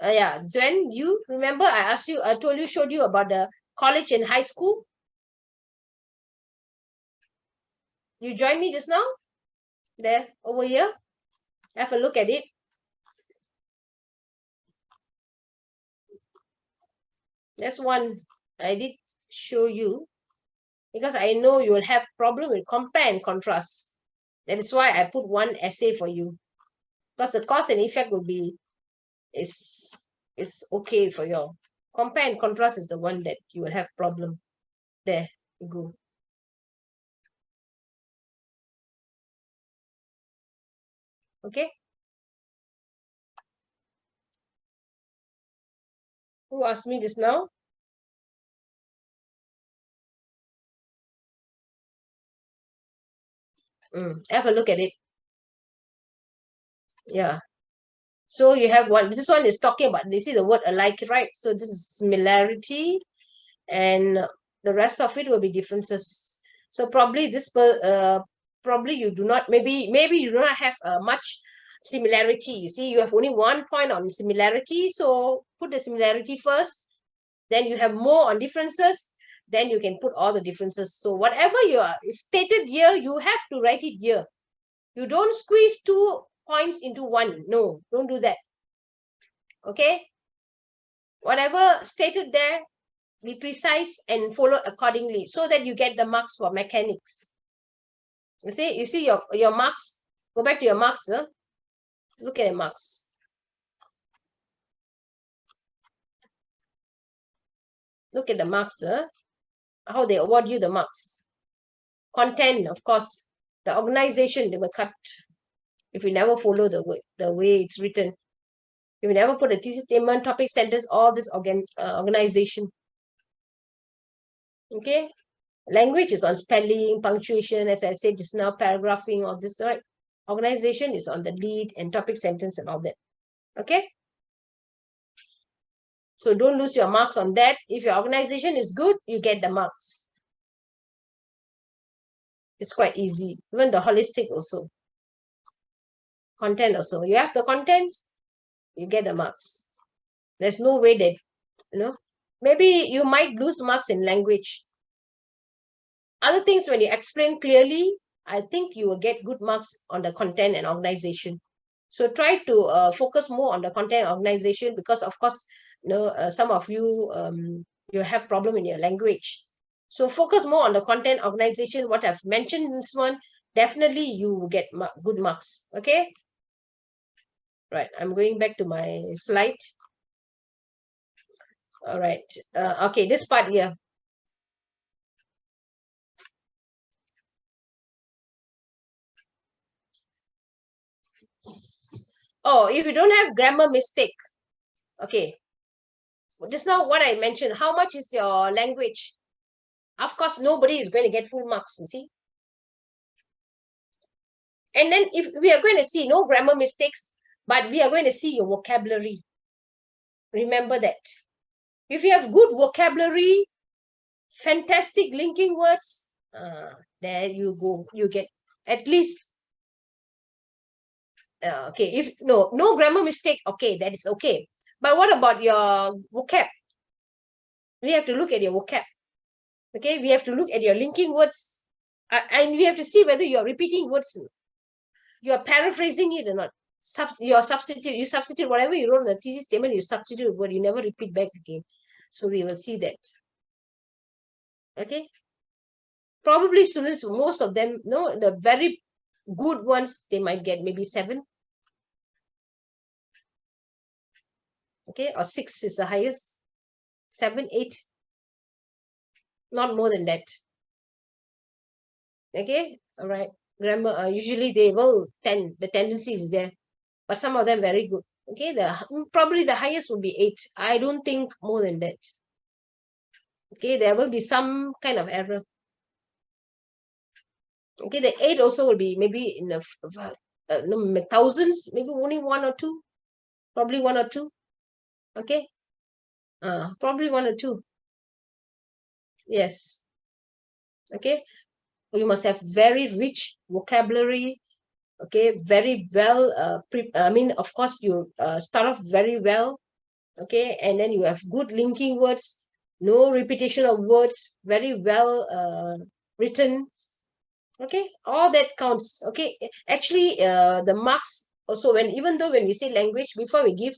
Yeah, Zen, you remember I asked you, I showed you about the college and high school. You joined me just now? There, over here. Have a look at it. That's one I did show you, because I know you will have problem with compare and contrast. That is why I put one essay for you, because the cause and effect will be is okay for you. Compare and contrast is the one that you will have problem. There you go. Okay. Who asked me just now? Have a look at it. Yeah. So you have one. This one is talking about, you see the word alike, right? So this is similarity, and the rest of it will be differences. So probably probably you do not, maybe you do not have much similarity. You see, you have only 1 point on similarity. So put the similarity first. Then you have more on differences. Then you can put all the differences. So whatever you are stated here, you have to write it here. You don't squeeze 2 points into one. No, don't do that. Okay. Whatever stated there, be precise and follow accordingly, so that you get the marks for mechanics. You see your marks. Go back to your marks. Look at the marks. Look at the marks. How they award you the marks. Content, of course. The organization, they will cut if you never follow the way it's written. If you never put a thesis statement, topic, sentence, all this organization. Okay. Language is on spelling, punctuation, as I said just now, paragraphing, all this, right? Organization is on the lead and topic, sentence, and all that. Okay. So don't lose your marks on that. If your organization is good, you get the marks. It's quite easy. Even the holistic also. Content also. You have the contents, you get the marks. There's no way that, maybe you might lose marks in language. Other things, when you explain clearly, I think you will get good marks on the content and organization. So try to focus more on the content and organization, because of course, some of you, you have problem in your language. So focus more on the content organization. What I've mentioned in this one, definitely you will get good marks. Okay. Right. I'm going back to my slide. All right. Okay. This part here. Oh, if you don't have grammar mistake. Okay. Just now what I mentioned, how much is your language? Of course, nobody is going to get full marks, you see. And then if we are going to see no grammar mistakes, but we are going to see your vocabulary. Remember that. If you have good vocabulary, fantastic linking words, there you go. You get at least, okay, if no grammar mistake, okay, that is okay. But what about your vocab? We have to look at your vocab. Okay, we have to look at your linking words. And we have to see whether you're repeating words, you're paraphrasing it or not. You substitute whatever you wrote in the thesis statement, you substitute word, you never repeat back again. So we will see that. Okay. Probably students, most of them, no, the very good ones, they might get maybe 7. Okay, or 6 is the highest. 7, 8. Not more than that. Okay, all right. Grammar, usually they will the tendency is there, but some of them very good. Okay, probably the highest will be 8. I don't think more than that. Okay, there will be some kind of error. Okay, the 8 also will be maybe in the thousands, maybe only 1 or 2, probably 1 or 2. Okay, probably 1 or 2. Yes. Okay, you must have very rich vocabulary. Okay, very well. I mean, of course, you start off very well. Okay, and then you have good linking words, no repetition of words, very well written. Okay, all that counts. Okay, actually, the marks also, even though when we say language, before we give,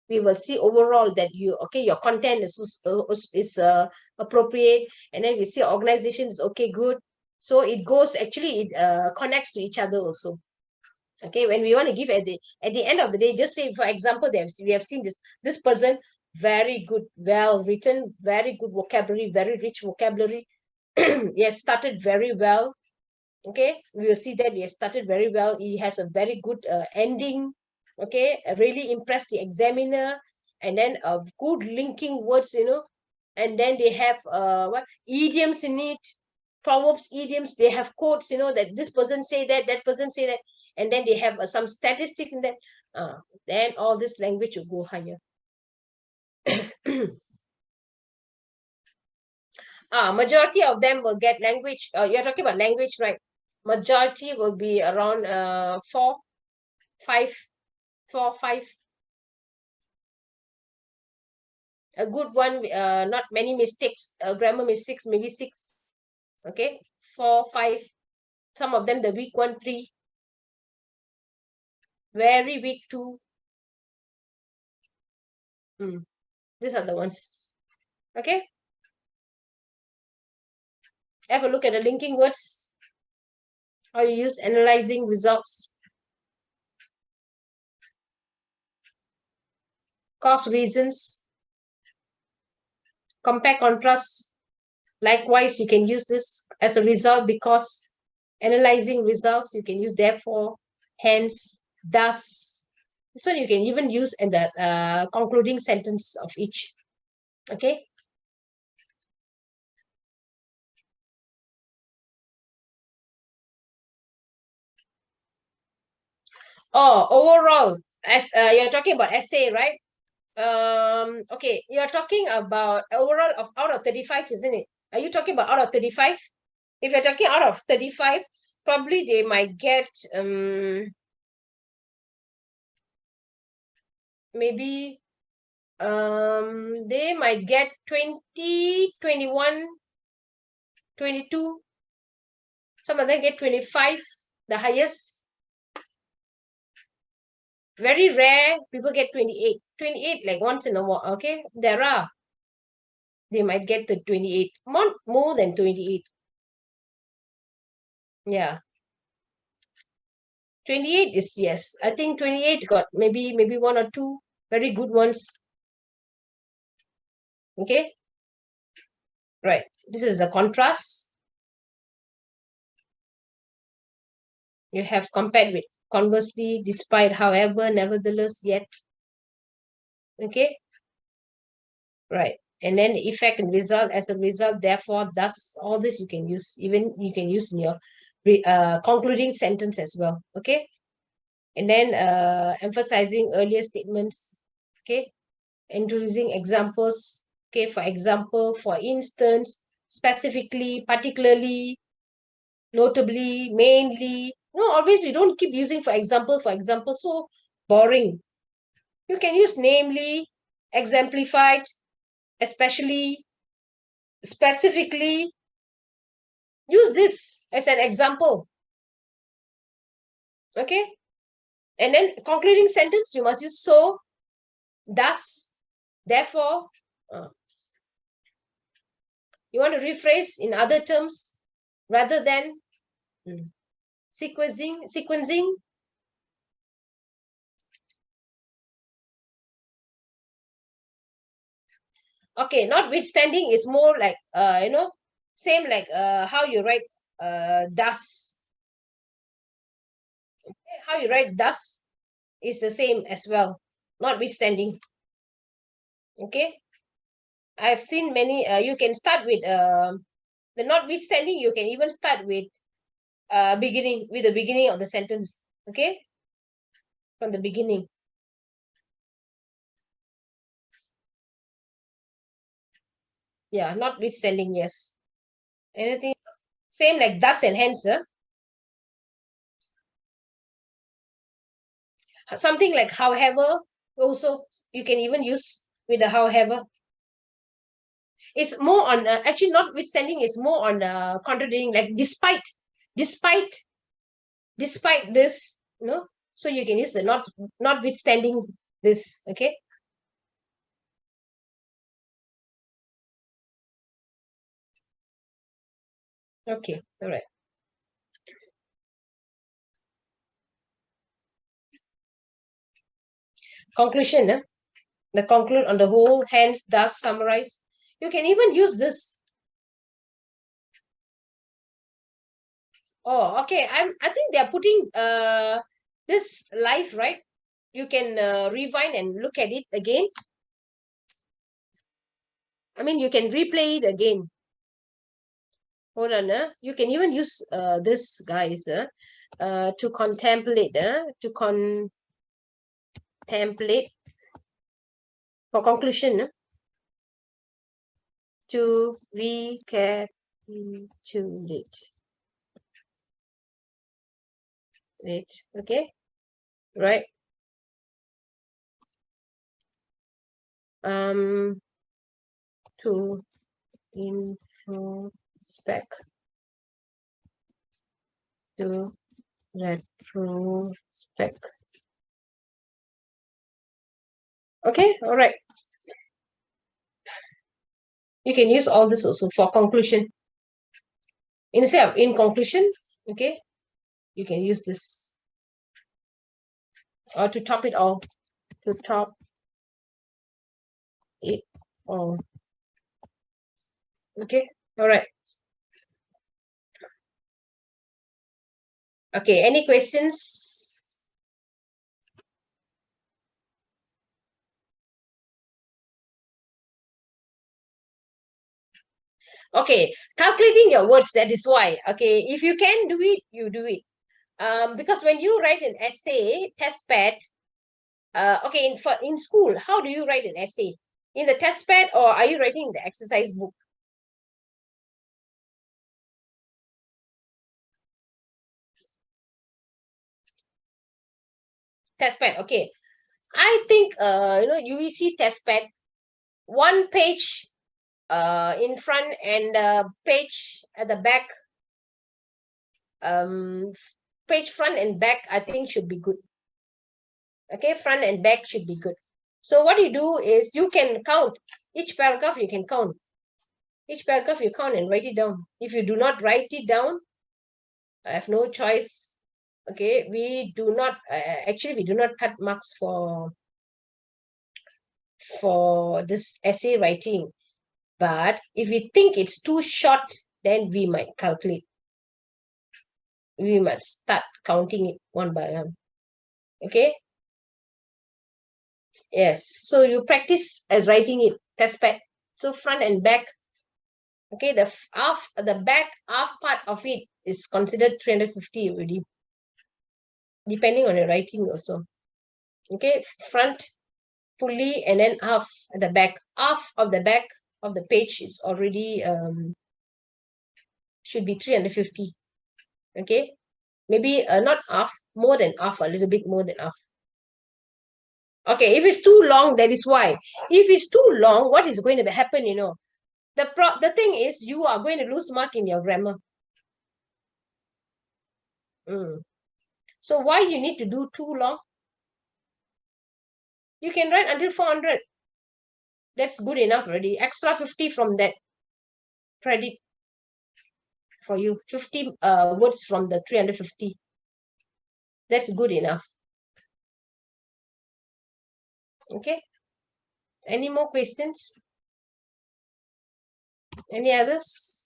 we will see overall that your content is appropriate, and then we see organization is okay, good. So it goes, actually, it connects to each other also. Okay, when we want to give at the end of the day, just say, for example, we have seen this person, very good, well written, very good vocabulary, very rich vocabulary. He has started very well. Okay, we will see that he has started very well. He has a very good ending. Okay, really impressed the examiner, and then good linking words, and then they have what idioms in it, proverbs, idioms. They have quotes, that this person say that person say that, and then they have some statistic in that. Then all this language will go higher. Majority of them will get language. You're talking about language, right? Majority will be around 4, 5. A good one, not many mistakes, grammar mistakes, maybe 6. Okay, 4, 5. Some of them, the weak one, 3. Very weak, 2. These are the ones. Okay, have a look at the linking words. How you use analyzing results. Cause, reasons. Compare, contrast. Likewise, you can use this as a result, because. Analyzing results, you can use therefore, hence, thus. This one you can even use in the concluding sentence of each. Okay. Oh, overall, as you're talking about essay, right? Okay, you're talking about overall of out of 35, isn't it? Are you talking about out of 35? If you're talking out of 35, probably they might get maybe they might get 20, 21, 22. Some of them get 25, the highest. Very rare people get 28. 28, like once in a while. Okay, there are. They might get the 28, more than 28. Yeah. 28 is, yes. I think 28 got maybe 1 or 2 very good ones. Okay. Right. This is the contrast. You have compared with conversely, despite, however, nevertheless, yet. Okay. Right. And then the effect and result, as a result, therefore, thus, all this you can use. Even you can use in your concluding sentence as well. Okay. And then emphasizing earlier statements. Okay. introducing examples. Okay, for example, for instance, specifically, particularly, notably, mainly. No, always you don't keep using for example, so boring. You can use namely, exemplified, especially, specifically. Use this as an example. Okay. And then concluding sentence, you must use so, thus, therefore. You want to rephrase in other terms rather than sequencing. Okay, notwithstanding is more like same like how you write thus. Okay, how you write thus is the same as well, notwithstanding. Okay, I've seen many. You can start with the notwithstanding. You can even start with the beginning of the sentence. Okay, from the beginning. Yeah, notwithstanding, yes. Anything else? Same like thus and hence. Something like however, also you can even use with the however. It's more on actually notwithstanding is more on contradicting, like despite this, so you can use the notwithstanding this. Okay. Okay, all right. Conclusion. The conclude on the whole, hence, thus, summarize. You can even use this. Oh, okay. I think they are putting this live, right? You can rewind and look at it again. I mean, you can replay it again. Hold on, you can even use this, guys, to contemplate, to contemplate for conclusion, to recapitulate it. Okay, right. To introspect, to retrospect. Okay, all right. You can use all this also for conclusion. Instead of in conclusion, okay, you can use this. Or to top it all. To top it all. Okay, all right. Okay, any questions? Okay, calculating your words, that is why. Okay, if you can do it, you do it. Because when you write an essay, test pad, okay, in school, how do you write an essay? In the test pad, or are you writing in the exercise book? Test pad, okay. I think UEC test pad, one page in front and page at the back, page front and back, I think should be good. Okay, front and back should be good. So what you do is you can count each paragraph. You can count each paragraph, you count and write it down. If you do not write it down, I have no choice. Okay, we do not actually we do not cut marks for this essay writing, but if we think it's too short, then we might calculate. We must start counting it one by one. Okay. Yes. So you practice as writing it, test pad. So front and back. Okay, the back half part of it is considered 350 already, depending on your writing also. Okay, front fully, and then half at the back. Half of the back of the page is already should be 350. Okay, maybe not half, more than half, a little bit more than half. Okay, if it's too long, that is why. If it's too long, what is going to happen, you know? The thing is, you are going to lose mark in your grammar. So why you need to do too long? You can write until 400. That's good enough already. Extra 50 from that credit for you. 50 words from the 350. That's good enough. Okay. Any more questions? Any others?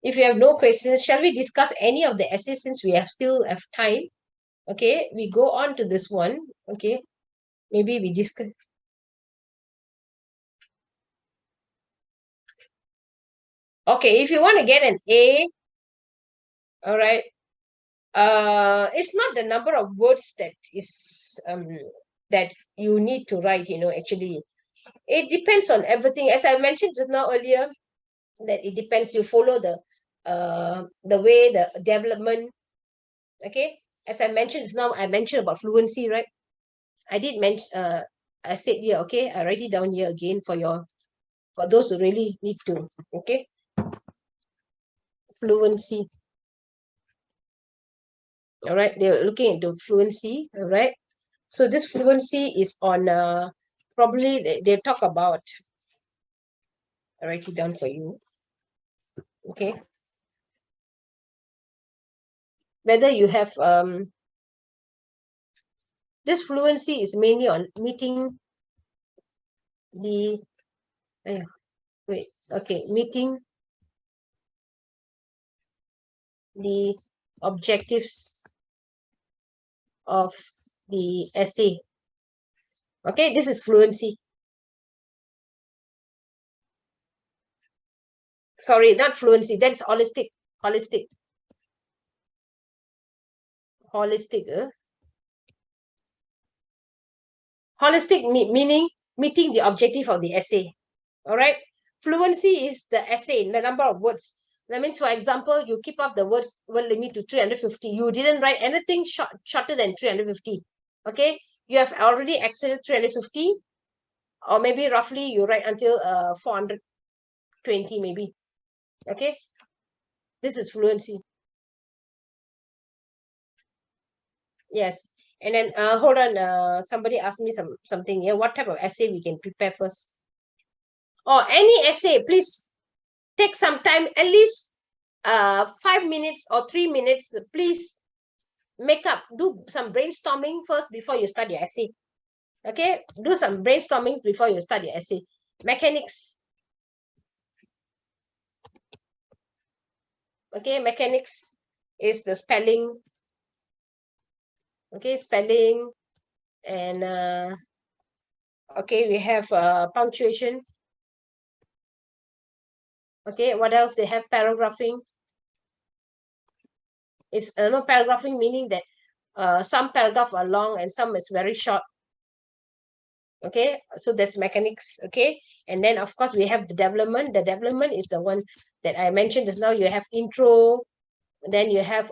If you have no questions, shall we discuss any of the essays since we still have time? Okay, we go on to this one. Okay, maybe we discuss. Okay, if you want to get an A, all right, it's not the number of words that is that you need to write, you know, actually. It depends on everything. As I mentioned just now earlier, that it depends, you follow the way the development. Okay, as I mentioned just now, I mentioned about fluency, right? I did mention I state here, okay, I write it down here again for those who really need to. Okay, fluency. All right, they're looking into fluency. All right, so this fluency is on probably they talk about. I write it down for you. Okay, whether you have this fluency is mainly on meeting the meeting the objectives of the essay. Okay, this is fluency. Sorry, not fluency, that's holistic. Holistic meaning meeting the objective of the essay. All right, fluency is the essay, the number of words. That means, for example, you keep up the words word limit to 350. You didn't write anything shorter than 350. Okay, you have already exceeded 350, or maybe roughly you write until 420 maybe. Okay, this is fluency. Yes. And then hold on, somebody asked me something here. What type of essay we can prepare first? Or any essay, please take some time, at least 5 minutes or 3 minutes. Please do some brainstorming first before you start your essay. Okay, do some brainstorming before you start your essay. Mechanics. Okay, mechanics is the spelling. Okay, spelling, and okay, we have punctuation. Okay, what else? They have paragraphing. It's no, paragraphing meaning that some paragraph are long and some is very short. Okay, so that's mechanics. Okay, and then of course we have the development. The development is the one that I mentioned just now. You have intro, then you have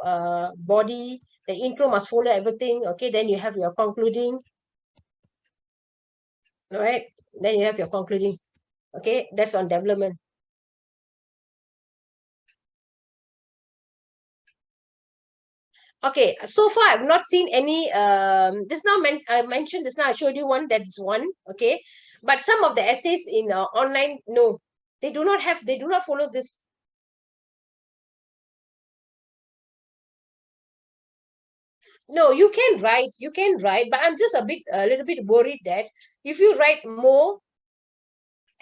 body. The intro must follow everything. Okay, then you have your concluding. All right, then you have your concluding. Okay, that's on development. Okay, so far I've not seen any this now I mentioned this now, I showed you one, that's one. Okay, but some of the essays in online, no, they do not follow this. No, you can write, but I'm just a little bit worried that if you write more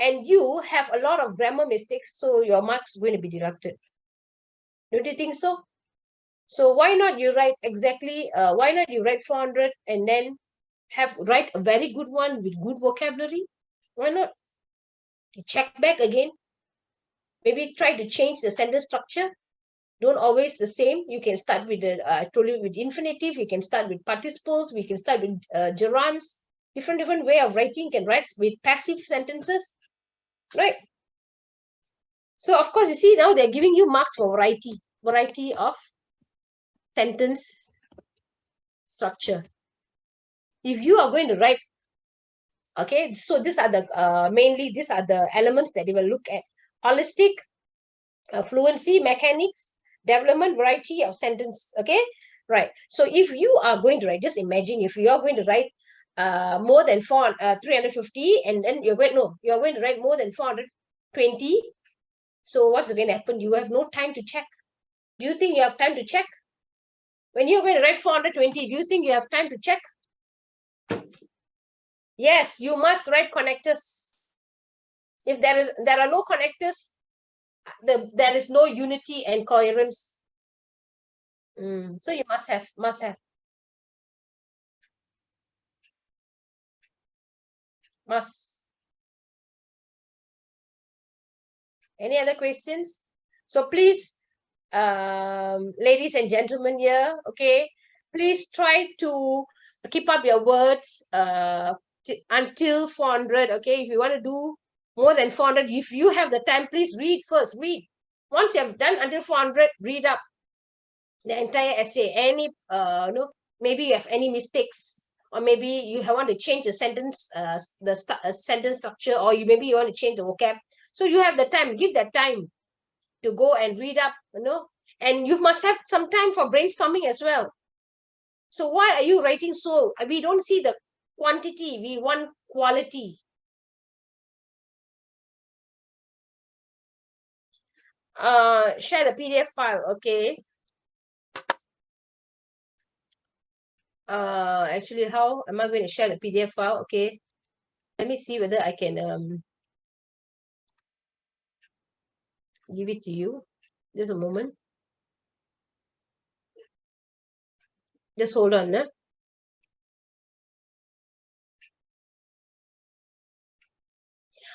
and you have a lot of grammar mistakes, so your marks going to be deducted. Don't you think so? So why not you write exactly, why not you write 400 and then write a very good one with good vocabulary? Why not? Check back again. Maybe try to change the sentence structure. Don't always the same. You can start with the I told you with infinitive. You can start with participles. We can start with gerunds. Different way of writing. You can write with passive sentences, right? So of course, you see now they're giving you marks for variety of sentence structure. If you are going to write, okay, so these are the mainly these are the elements that they will look at: holistic, fluency, mechanics, development, variety of sentence. Okay, right. So if you are going to write, just imagine if you are going to write more than 350, and then you're going to write more than 420. So what's going to happen? You have no time to check. Do you think you have time to check? When you're going to write 420, do you think you have time to check? Yes, you must write connectors. If there are no connectors, there is no unity and coherence. So you must have. Any other questions? So please, ladies and gentlemen here, okay, please try to keep up your words until 400. Okay, if you want to do more than 400, if you have the time, please read first. Read. Once you have done until 400, read up the entire essay. Any no, maybe you have any mistakes, or maybe you want to change the sentence, sentence structure, or maybe you want to change the vocab. So you have the time. Give that time to go and read up, and you must have some time for brainstorming as well. So why are you writing so? We don't see the quantity, we want quality. Share the PDF file, okay. Actually, how am I going to share the PDF file? Okay, let me see whether I can give it to you. Just a moment. Just hold on.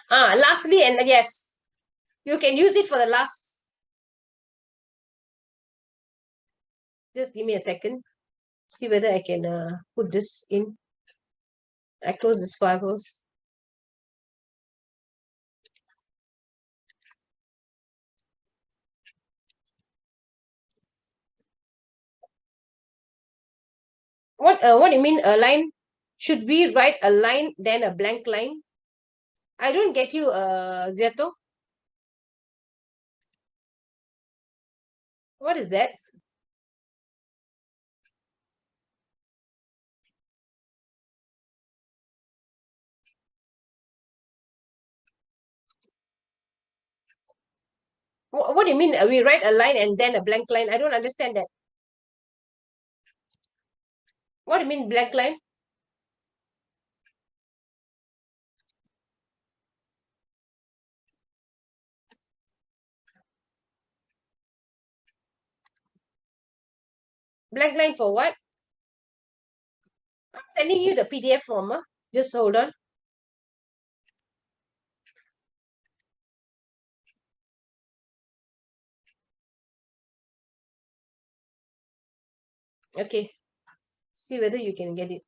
Lastly, and yes, you can use it for the last. Just give me a second. See whether I can put this in. I close this file first. What do you mean a line? Should we write a line then a blank line? I don't get you, Zeto. What is that? What do you mean? We write a line and then a blank line? I don't understand that. What do you mean blank line? Blank line for what? I'm sending you the PDF form. Just hold on. Okay. See whether you can get it.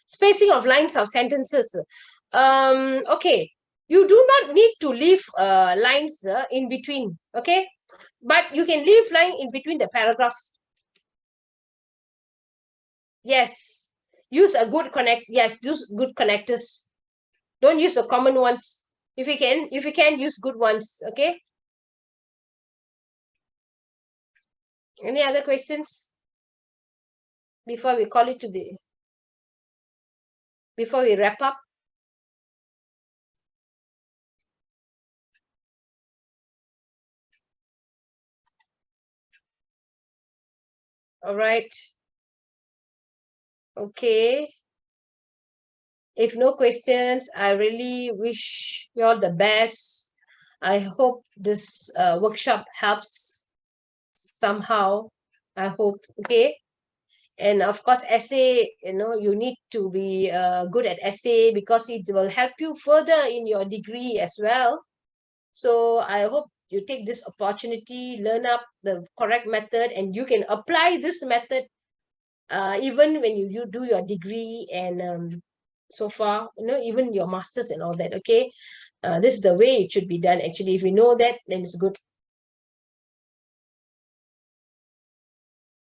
Spacing of lines of sentences. Okay. You do not need to leave lines in between. Okay. But you can leave line in between the paragraph. Yes. Use a good connect. Yes, use good connectors. Don't use the common ones. If you can use good ones. Okay. Any other questions before we call it before we wrap up? All right. Okay. If no questions, I really wish you all the best. I hope this workshop helps somehow. I hope. Okay. And of course, essay, you need to be good at essay because it will help you further in your degree as well. So I hope you take this opportunity, learn up the correct method, and you can apply this method even when you do your degree and so far, even your masters and all that. Okay. This is the way it should be done. Actually, if we know that, then it's good.